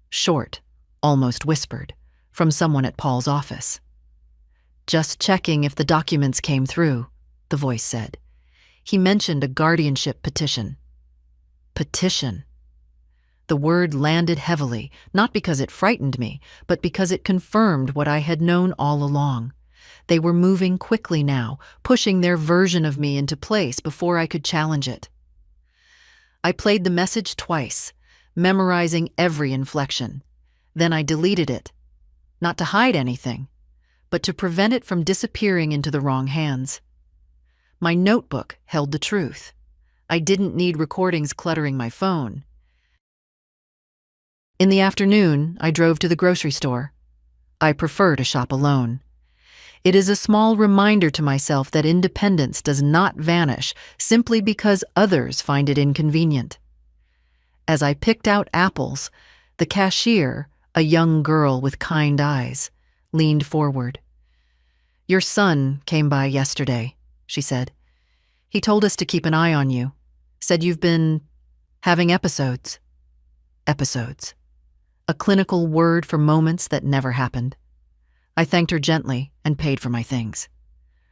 short, almost whispered, from someone at Paul's office. "Just checking if the documents came through," the voice said. He mentioned a guardianship petition. Petition. The word landed heavily, not because it frightened me, but because it confirmed what I had known all along. They were moving quickly now, pushing their version of me into place before I could challenge it. I played the message twice, memorizing every inflection. Then I deleted it, not to hide anything, but to prevent it from disappearing into the wrong hands. My notebook held the truth. I didn't need recordings cluttering my phone. In the afternoon, I drove to the grocery store. I prefer to shop alone. It is a small reminder to myself that independence does not vanish simply because others find it inconvenient. As I picked out apples, the cashier, a young girl with kind eyes, leaned forward. "Your son came by yesterday," she said. "He told us to keep an eye on you. Said you've been having episodes." Episodes. A clinical word for moments that never happened. I thanked her gently and paid for my things.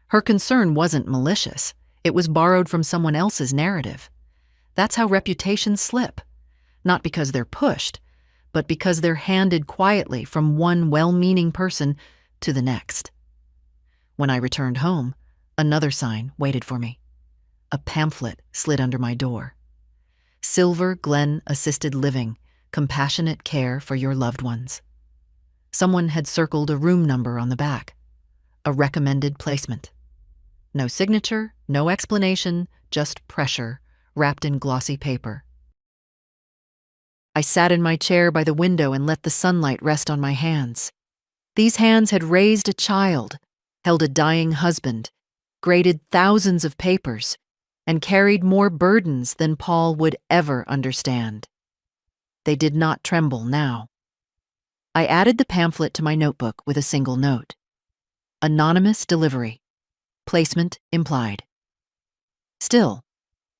Her concern wasn't malicious. It was borrowed from someone else's narrative. That's how reputations slip. Not because they're pushed, but because they're handed quietly from one well-meaning person to the next. When I returned home, another sign waited for me. A pamphlet slid under my door. Silver Glen Assisted Living, compassionate care for your loved ones. Someone had circled a room number on the back. A recommended placement. No signature, no explanation, just pressure, wrapped in glossy paper. I sat in my chair by the window and let the sunlight rest on my hands. These hands had raised a child, held a dying husband, graded thousands of papers, and carried more burdens than Paul would ever understand. They did not tremble now. I added the pamphlet to my notebook with a single note. Anonymous delivery. Placement implied. Still,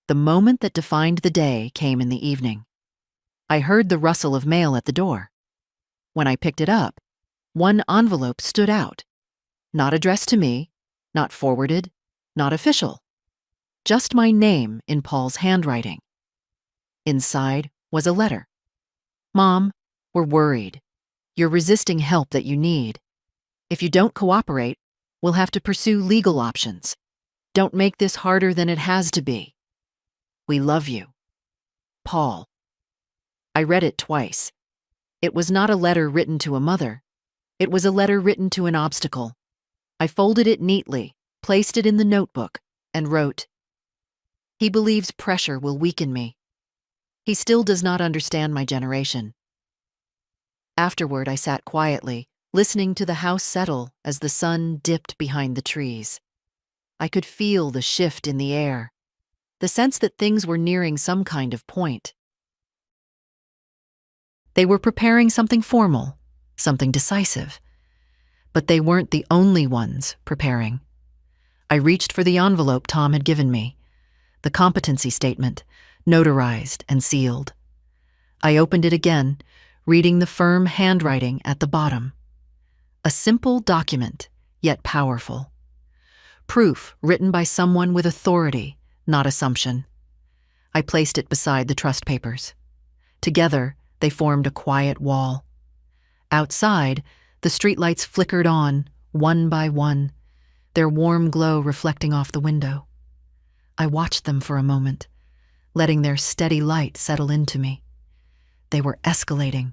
the moment that defined the day came in the evening. I heard the rustle of mail at the door. When I picked it up, one envelope stood out. Not addressed to me, not forwarded, not official. Just my name in Paul's handwriting. Inside was a letter. "Mom, we're worried. You're resisting help that you need. If you don't cooperate, we'll have to pursue legal options. Don't make this harder than it has to be. We love you. Paul." I read it twice. It was not a letter written to a mother. It was a letter written to an obstacle. I folded it neatly, placed it in the notebook, and wrote, "He believes pressure will weaken me. He still does not understand my generation." Afterward, I sat quietly, listening to the house settle as the sun dipped behind the trees. I could feel the shift in the air, the sense that things were nearing some kind of point. They were preparing something formal, something decisive. But they weren't the only ones preparing. I reached for the envelope Tom had given me, the competency statement, notarized and sealed. I opened it again, reading the firm handwriting at the bottom. A simple document, yet powerful. Proof written by someone with authority, not assumption. I placed it beside the trust papers. Together, they formed a quiet wall. Outside, the streetlights flickered on, one by one, their warm glow reflecting off the window. I watched them for a moment, letting their steady light settle into me. They were escalating,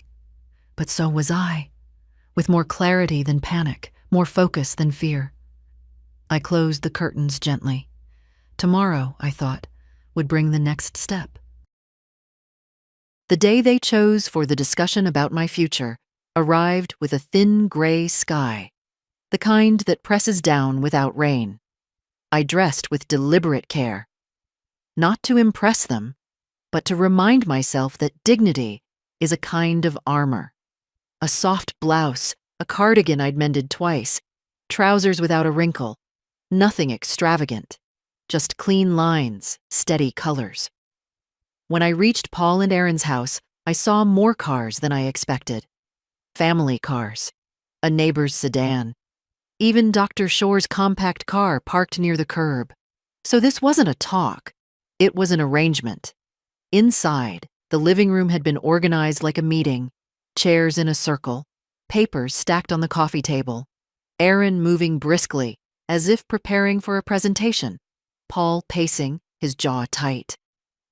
but so was I, with more clarity than panic, more focus than fear. I closed the curtains gently. Tomorrow, I thought, would bring the next step. The day they chose for the discussion about my future arrived with a thin gray sky, the kind that presses down without rain. I dressed with deliberate care, not to impress them, but to remind myself that dignity is a kind of armor. A soft blouse, a cardigan I'd mended twice, trousers without a wrinkle, nothing extravagant, just clean lines, steady colors. When I reached Paul and Erin's house, I saw more cars than I expected. Family cars, a neighbor's sedan, even Dr. Shore's compact car parked near the curb. So this wasn't a talk, it was an arrangement. Inside, the living room had been organized like a meeting, chairs in a circle, papers stacked on the coffee table, Erin moving briskly, as if preparing for a presentation, Paul pacing, his jaw tight.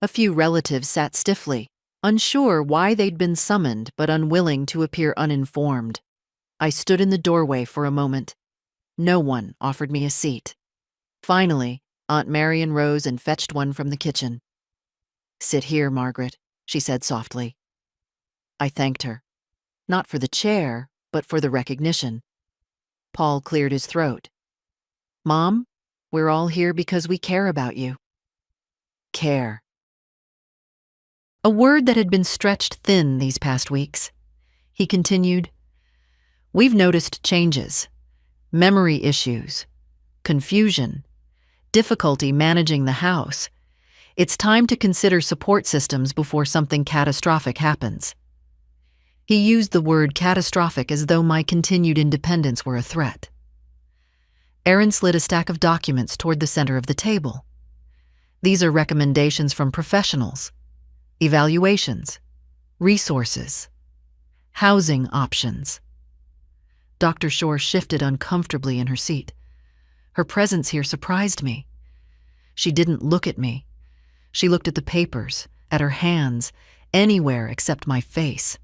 A few relatives sat stiffly, unsure why they'd been summoned but unwilling to appear uninformed. I stood in the doorway for a moment. No one offered me a seat. Finally, Aunt Marion rose and fetched one from the kitchen. "Sit here, Margaret," she said softly. I thanked her, not for the chair, but for the recognition. Paul cleared his throat. "Mom, we're all here because we care about you." Care. A word that had been stretched thin these past weeks. He continued, "We've noticed changes, memory issues, confusion, difficulty managing the house. It's time to consider support systems before something catastrophic happens." He used the word catastrophic as though my continued independence were a threat. Aaron slid a stack of documents toward the center of the table. "These are recommendations from professionals, evaluations, resources, housing options." Dr. Shore shifted uncomfortably in her seat. Her presence here surprised me. She didn't look at me. She looked at the papers, at her hands, anywhere except my face.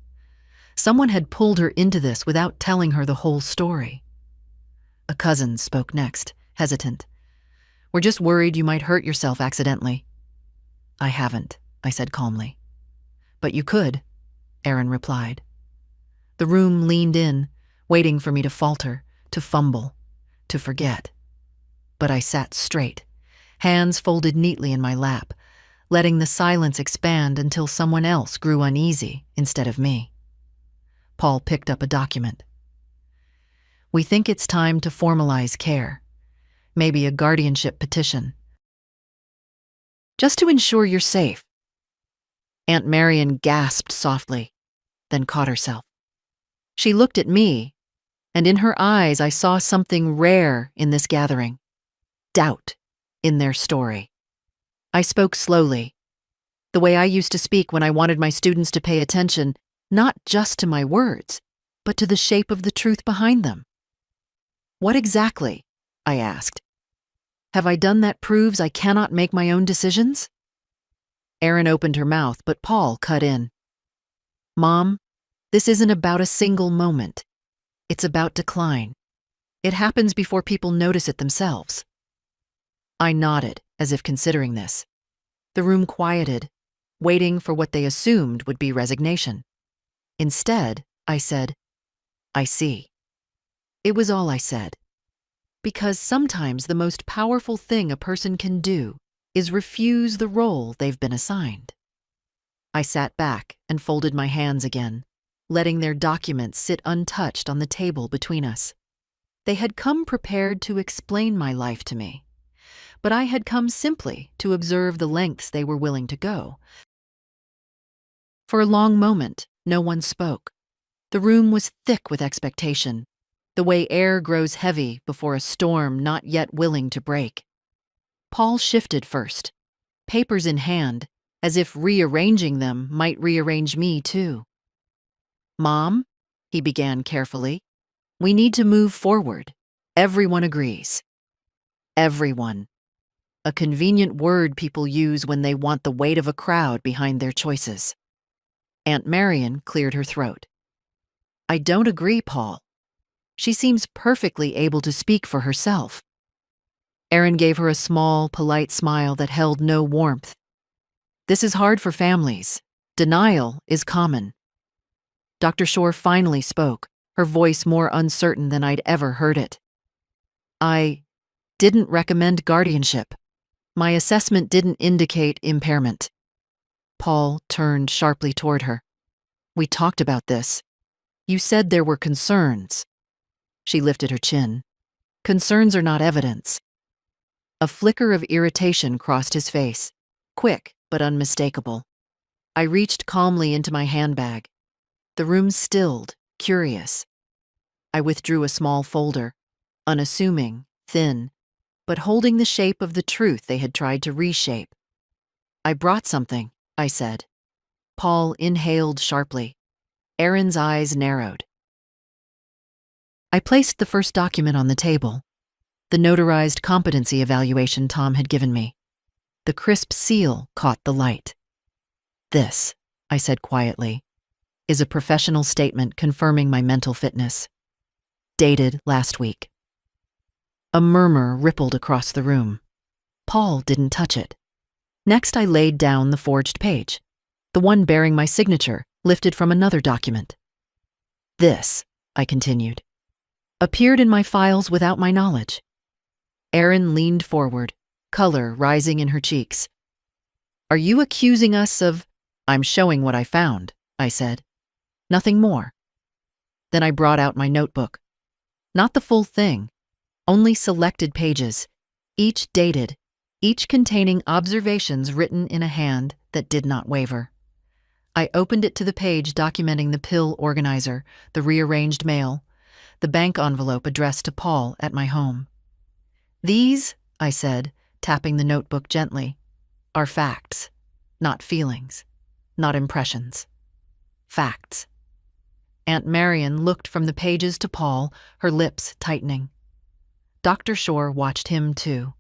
Someone had pulled her into this without telling her the whole story. A cousin spoke next, hesitant. "We're just worried you might hurt yourself accidentally." "I haven't," I said calmly. "But you could," Aaron replied. The room leaned in, waiting for me to falter, to fumble, to forget. But I sat straight, hands folded neatly in my lap, letting the silence expand until someone else grew uneasy instead of me. Paul picked up a document. "We think it's time to formalize care, maybe a guardianship petition, just to ensure you're safe." Aunt Marion gasped softly, then caught herself. She looked at me, and in her eyes I saw something rare in this gathering: doubt in their story. I spoke slowly, the way I used to speak when I wanted my students to pay attention, not just to my words, but to the shape of the truth behind them. "What exactly?" I asked. "Have I done that proves I cannot make my own decisions?" Erin opened her mouth, but Paul cut in. "Mom, this isn't about a single moment. It's about decline. It happens before people notice it themselves." I nodded, as if considering this. The room quieted, waiting for what they assumed would be resignation. Instead, I said, "I see." It was all I said. Because sometimes the most powerful thing a person can do is refuse the role they've been assigned. I sat back and folded my hands again, letting their documents sit untouched on the table between us. They had come prepared to explain my life to me, but I had come simply to observe the lengths they were willing to go. For a long moment, no one spoke. The room was thick with expectation, the way air grows heavy before a storm not yet willing to break. Paul shifted first, papers in hand, as if rearranging them might rearrange me too. "Mom," he began carefully, "we need to move forward. Everyone agrees." Everyone. A convenient word people use when they want the weight of a crowd behind their choices. Aunt Marion cleared her throat. "I don't agree, Paul. She seems perfectly able to speak for herself." Aaron gave her a small, polite smile that held no warmth. "This is hard for families. Denial is common." Dr. Shore finally spoke, her voice more uncertain than I'd ever heard it. "I didn't recommend guardianship. My assessment didn't indicate impairment." Paul turned sharply toward her. "We talked about this. You said there were concerns." She lifted her chin. "Concerns are not evidence." A flicker of irritation crossed his face, quick but unmistakable. I reached calmly into my handbag. The room stilled, curious. I withdrew a small folder, unassuming, thin, but holding the shape of the truth they had tried to reshape. "I brought something," I said. Paul inhaled sharply. Aaron's eyes narrowed. I placed the first document on the table, the notarized competency evaluation Tom had given me. The crisp seal caught the light. "This," I said quietly, "is a professional statement confirming my mental fitness. Dated last week." A murmur rippled across the room. Paul didn't touch it. Next, I laid down the forged page, the one bearing my signature, lifted from another document. "This," I continued, "appeared in my files without my knowledge." Erin leaned forward, color rising in her cheeks. "Are you accusing us of—" "I'm showing what I found," I said. "Nothing more." Then I brought out my notebook. Not the full thing, only selected pages, each dated, each containing observations written in a hand that did not waver. I opened it to the page documenting the pill organizer, the rearranged mail, the bank envelope addressed to Paul at my home. "These," I said, tapping the notebook gently, "are facts, not feelings, not impressions. Facts." Aunt Marion looked from the pages to Paul, her lips tightening. Dr. Shore watched him too,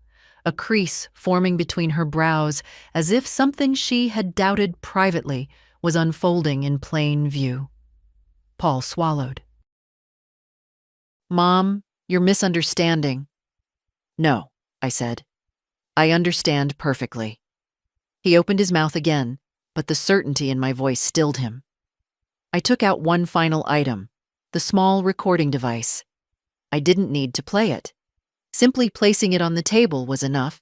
a crease forming between her brows as if something she had doubted privately was unfolding in plain view. Paul swallowed. "Mom, you're misunderstanding." "No," I said. "I understand perfectly." He opened his mouth again, but the certainty in my voice stilled him. I took out one final item, the small recording device. I didn't need to play it. Simply placing it on the table was enough.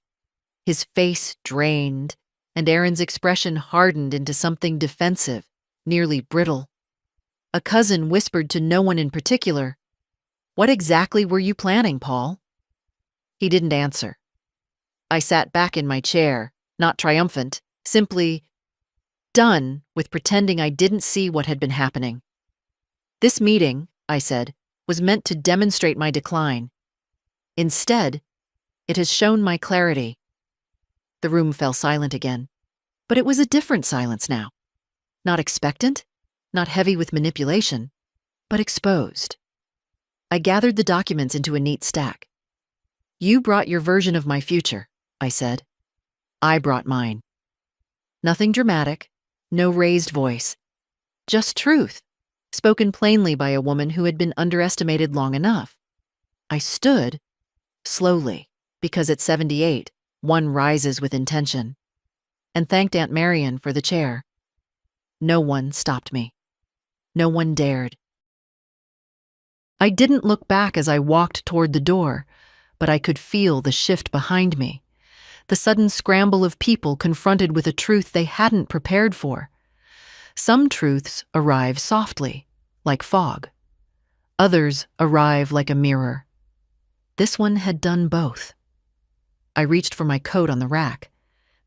His face drained, and Erin's expression hardened into something defensive, nearly brittle. A cousin whispered to no one in particular, "What exactly were you planning, Paul?" He didn't answer. I sat back in my chair, not triumphant, simply done with pretending I didn't see what had been happening. "This meeting," I said, "was meant to demonstrate my decline. Instead, it has shown my clarity." The room fell silent again, but it was a different silence now. Not expectant, not heavy with manipulation, but exposed. I gathered the documents into a neat stack. "You brought your version of my future," I said. "I brought mine." Nothing dramatic, no raised voice. Just truth, spoken plainly by a woman who had been underestimated long enough. I stood, slowly, because at 78, one rises with intention, and thanked Aunt Marion for the chair. No one stopped me. No one dared. I didn't look back as I walked toward the door, but I could feel the shift behind me, the sudden scramble of people confronted with a truth they hadn't prepared for. Some truths arrive softly, like fog. Others arrive like a mirror. This one had done both. I reached for my coat on the rack,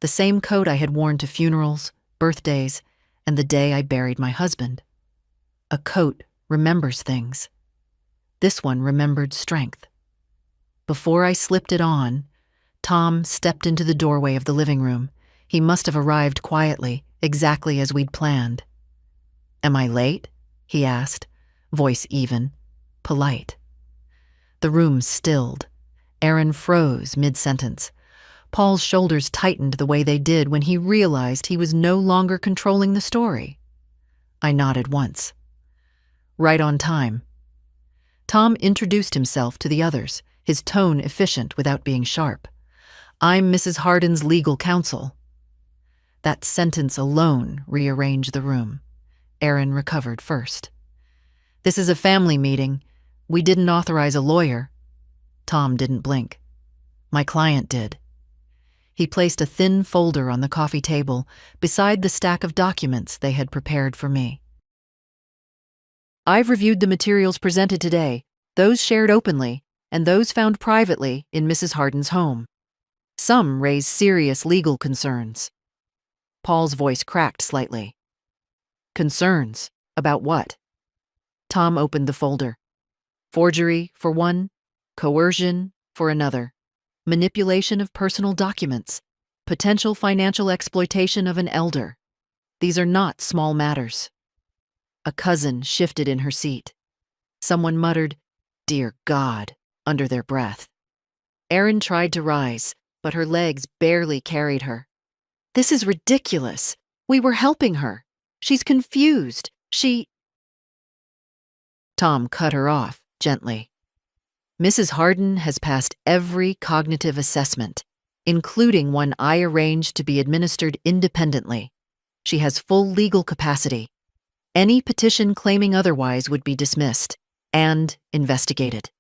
the same coat I had worn to funerals, birthdays, and the day I buried my husband. A coat remembers things. This one remembered strength. Before I slipped it on, Tom stepped into the doorway of the living room. He must have arrived quietly, exactly as we'd planned. "Am I late?" he asked, voice even, polite. The room stilled. Erin froze mid-sentence. Paul's shoulders tightened the way they did when he realized he was no longer controlling the story. I nodded once. "Right on time." Tom introduced himself to the others, his tone efficient without being sharp. "I'm Mrs. Hardin's legal counsel." That sentence alone rearranged the room. Erin recovered first. "This is a family meeting. We didn't authorize a lawyer." Tom didn't blink. "My client did." He placed a thin folder on the coffee table beside the stack of documents they had prepared for me. "I've reviewed the materials presented today, those shared openly, and those found privately in Mrs. Hardin's home. Some raise serious legal concerns." Paul's voice cracked slightly. "Concerns? About what?" Tom opened the folder. "Forgery, for one. Coercion, for another. Manipulation of personal documents. Potential financial exploitation of an elder. These are not small matters." A cousin shifted in her seat. Someone muttered, "Dear God," under their breath. Erin tried to rise, but her legs barely carried her. "This is ridiculous. We were helping her. She's confused. Tom cut her off gently. "Mrs. Harden has passed every cognitive assessment, including one I arranged to be administered independently. She has full legal capacity. Any petition claiming otherwise would be dismissed and investigated."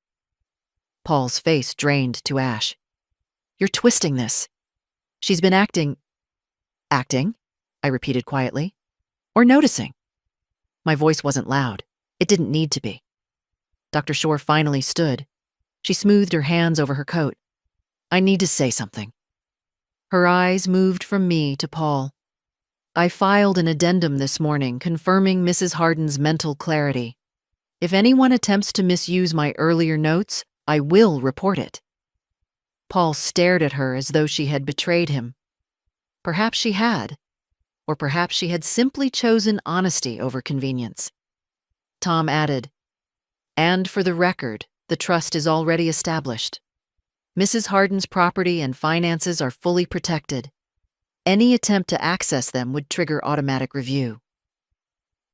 Paul's face drained to ash. "You're twisting this. She's been acting," I repeated quietly, "or noticing." My voice wasn't loud. It didn't need to be. Dr. Shore finally stood. She smoothed her hands over her coat. "I need to say something." Her eyes moved from me to Paul. "I filed an addendum this morning confirming Mrs. Harden's mental clarity. If anyone attempts to misuse my earlier notes, I will report it." Paul stared at her as though she had betrayed him. Perhaps she had, or perhaps she had simply chosen honesty over convenience. Tom added, "And for the record, the trust is already established. Mrs. Harden's property and finances are fully protected. Any attempt to access them would trigger automatic review."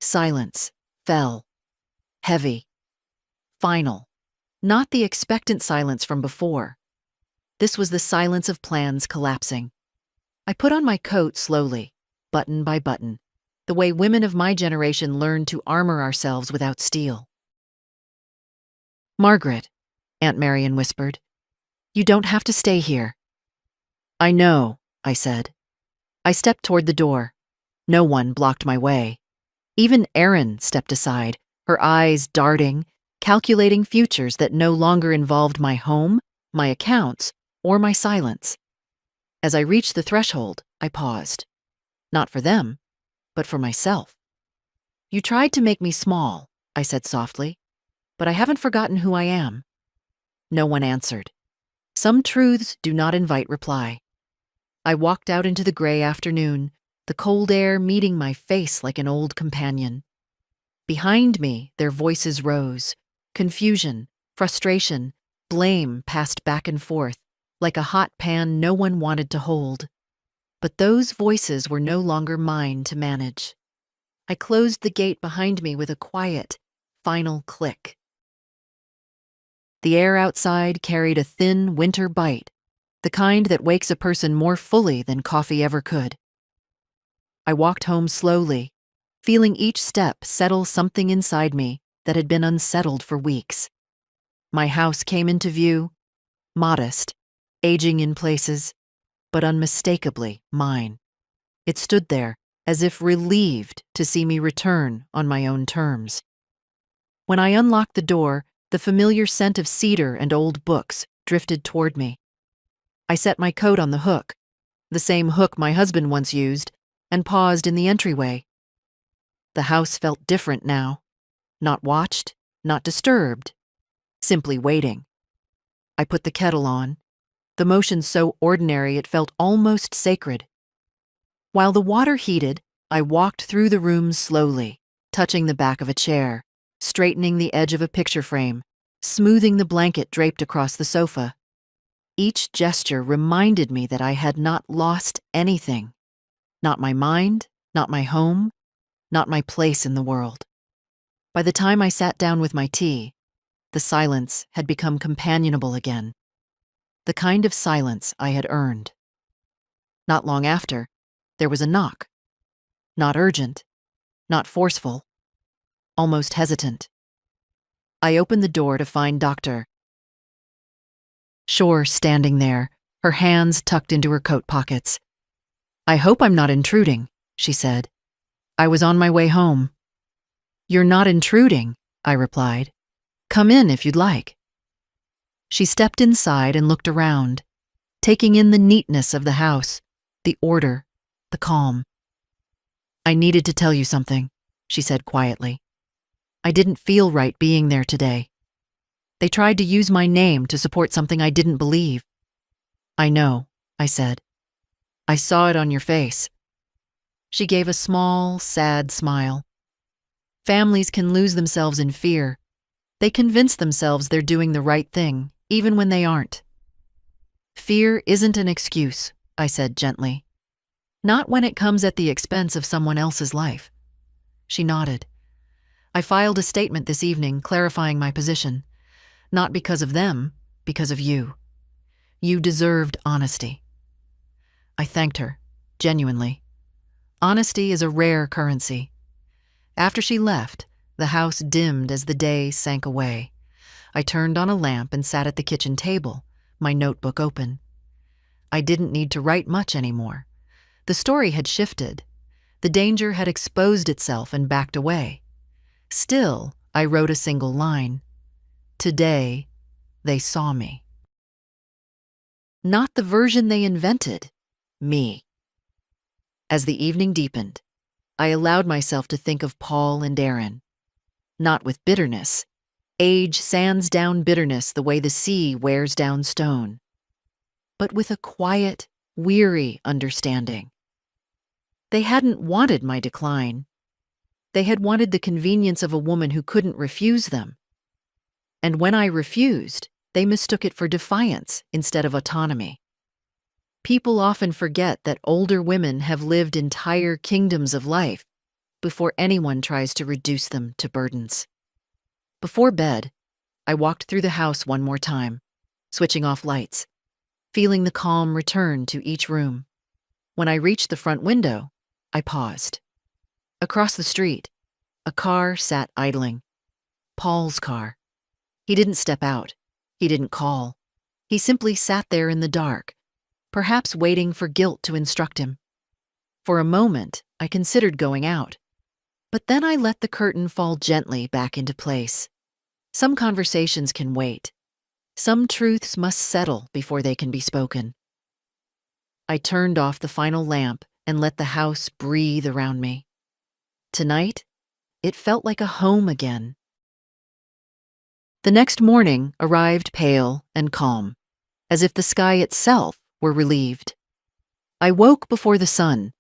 Silence fell. Heavy. Final. Not the expectant silence from before. This was the silence of plans collapsing. I put on my coat slowly, button by button, the way women of my generation learned to armor ourselves without steel. "Margaret," Aunt Marion whispered, "you don't have to stay here." "I know," I said. I stepped toward the door. No one blocked my way. Even Erin stepped aside, her eyes darting, calculating futures that no longer involved my home, my accounts, or my silence. As I reached the threshold, I paused. Not for them, but for myself. "You tried to make me small," I said softly, "but I haven't forgotten who I am." No one answered. Some truths do not invite reply. I walked out into the gray afternoon, the cold air meeting my face like an old companion. Behind me, their voices rose. Confusion, frustration, blame passed back and forth, like a hot pan no one wanted to hold. But those voices were no longer mine to manage. I closed the gate behind me with a quiet, final click. The air outside carried a thin winter bite, the kind that wakes a person more fully than coffee ever could. I walked home slowly, feeling each step settle something inside me that had been unsettled for weeks. My house came into view, modest, aging in places, but unmistakably mine. It stood there, as if relieved to see me return on my own terms. When I unlocked the door, the familiar scent of cedar and old books drifted toward me. I set my coat on the hook, the same hook my husband once used, and paused in the entryway. The house felt different now, not watched, not disturbed, simply waiting. I put the kettle on, the motion so ordinary it felt almost sacred. While the water heated, I walked through the room slowly, touching the back of a chair, straightening the edge of a picture frame, smoothing the blanket draped across the sofa. Each gesture reminded me that I had not lost anything. Not my mind, not my home, not my place in the world. By the time I sat down with my tea, the silence had become companionable again. The kind of silence I had earned. Not long after, there was a knock. Not urgent, not forceful, almost hesitant. I opened the door to find Dr. Shore standing there, her hands tucked into her coat pockets. "I hope I'm not intruding," she said. "I was on my way home." "You're not intruding," I replied. "Come in if you'd like." She stepped inside and looked around, taking in the neatness of the house, the order, the calm. "I needed to tell you something," she said quietly. "I didn't feel right being there today. They tried to use my name to support something I didn't believe." "I know," I said. "I saw it on your face." She gave a small, sad smile. Families can lose themselves in fear. They convince themselves they're doing the right thing, even when they aren't. Fear isn't an excuse, I said gently. Not when it comes at the expense of someone else's life. She nodded. I filed a statement this evening clarifying my position. Not because of them, because of you. You deserved honesty. I thanked her, genuinely. Honesty is a rare currency. After she left, the house dimmed as the day sank away. I turned on a lamp and sat at the kitchen table, my notebook open. I didn't need to write much anymore. The story had shifted. The danger had exposed itself and backed away. Still, I wrote a single line. Today, they saw me. Not the version they invented, me. As the evening deepened, I allowed myself to think of Paul and Aaron. Not with bitterness. Age sands down bitterness the way the sea wears down stone. But with a quiet, weary understanding. They hadn't wanted my decline. They had wanted the convenience of a woman who couldn't refuse them. And when I refused, they mistook it for defiance instead of autonomy. People often forget that older women have lived entire kingdoms of life before anyone tries to reduce them to burdens. Before bed, I walked through the house one more time, switching off lights, feeling the calm return to each room. When I reached the front window, I paused. Across the street, a car sat idling. Paul's car. He didn't step out. He didn't call. He simply sat there in the dark, perhaps waiting for guilt to instruct him. For a moment, I considered going out. But then I let the curtain fall gently back into place. Some conversations can wait. Some truths must settle before they can be spoken. I turned off the final lamp and let the house breathe around me. Tonight, it felt like a home again. The next morning arrived pale and calm, as if the sky itself were relieved. I woke before the sun,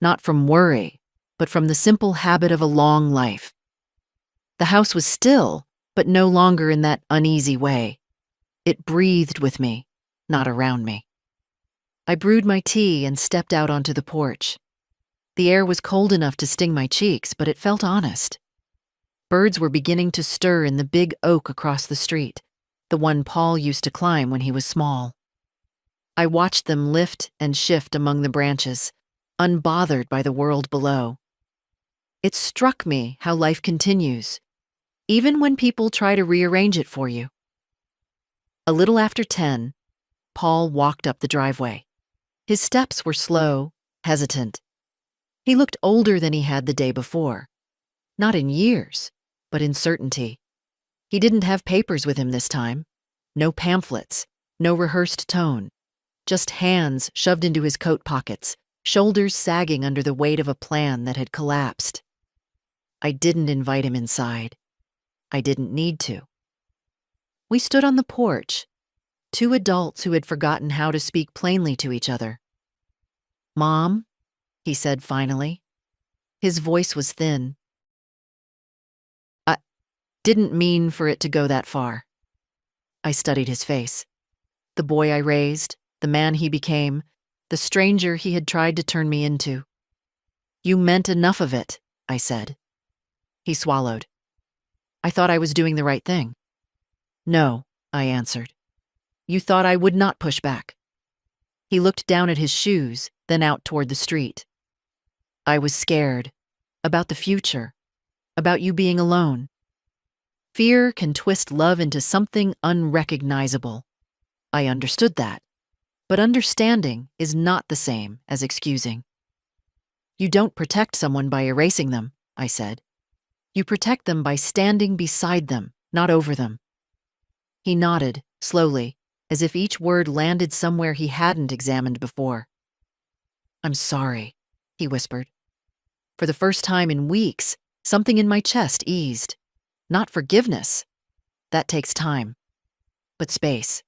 not from worry, but from the simple habit of a long life. The house was still, but no longer in that uneasy way. It breathed with me, not around me. I brewed my tea and stepped out onto the porch. The air was cold enough to sting my cheeks, but it felt honest. Birds were beginning to stir in the big oak across the street, the one Paul used to climb when he was small. I watched them lift and shift among the branches, unbothered by the world below. It struck me how life continues, even when people try to rearrange it for you. A little after 10, Paul walked up the driveway. His steps were slow, hesitant. He looked older than he had the day before. Not in years, but in certainty. He didn't have papers with him this time. No pamphlets, no rehearsed tone. Just hands shoved into his coat pockets, shoulders sagging under the weight of a plan that had collapsed. I didn't invite him inside. I didn't need to. We stood on the porch, two adults who had forgotten how to speak plainly to each other. "Mom," he said finally. His voice was thin. "I didn't mean for it to go that far." I studied his face. The boy I raised, the man he became, the stranger he had tried to turn me into. "You meant enough of it," I said. He swallowed. "I thought I was doing the right thing." "No," I answered. "You thought I would not push back." He looked down at his shoes, then out toward the street. "I was scared. About the future. About you being alone. Fear can twist love into something unrecognizable. I understood that. But understanding is not the same as excusing. You don't protect someone by erasing them," I said. "You protect them by standing beside them, not over them." He nodded, slowly, as if each word landed somewhere he hadn't examined before. "I'm sorry," he whispered. For the first time in weeks, something in my chest eased. Not forgiveness. That takes time. But space.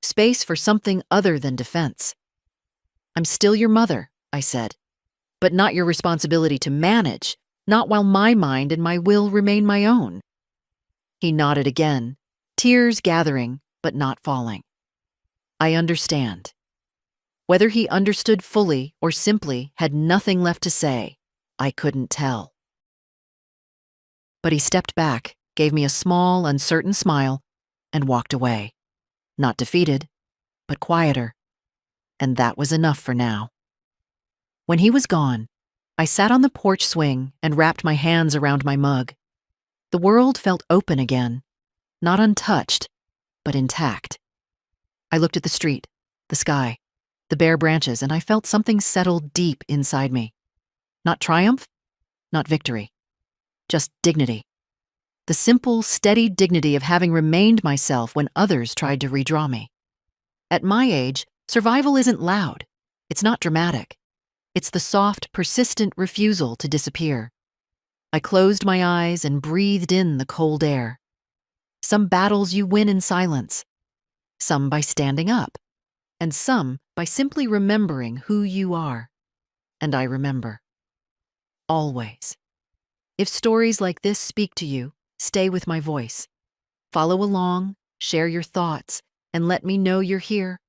Space for something other than defense. "I'm still your mother," I said, "but not your responsibility to manage, not while my mind and my will remain my own." He nodded again, tears gathering, but not falling. I understand. Whether he understood fully or simply had nothing left to say, I couldn't tell. But he stepped back, gave me a small, uncertain smile, and walked away. Not defeated, but quieter. And that was enough for now. When he was gone, I sat on the porch swing and wrapped my hands around my mug. The world felt open again, not untouched, but intact. I looked at the street, the sky, the bare branches, and I felt something settle deep inside me. Not triumph, not victory, just dignity. The simple, steady dignity of having remained myself when others tried to redraw me. At my age, survival isn't loud. It's not dramatic. It's the soft, persistent refusal to disappear. I closed my eyes and breathed in the cold air. Some battles you win in silence, some by standing up, and some by simply remembering who you are. And I remember. Always. If stories like this speak to you, stay with my voice. Follow along, share your thoughts, and let me know you're here,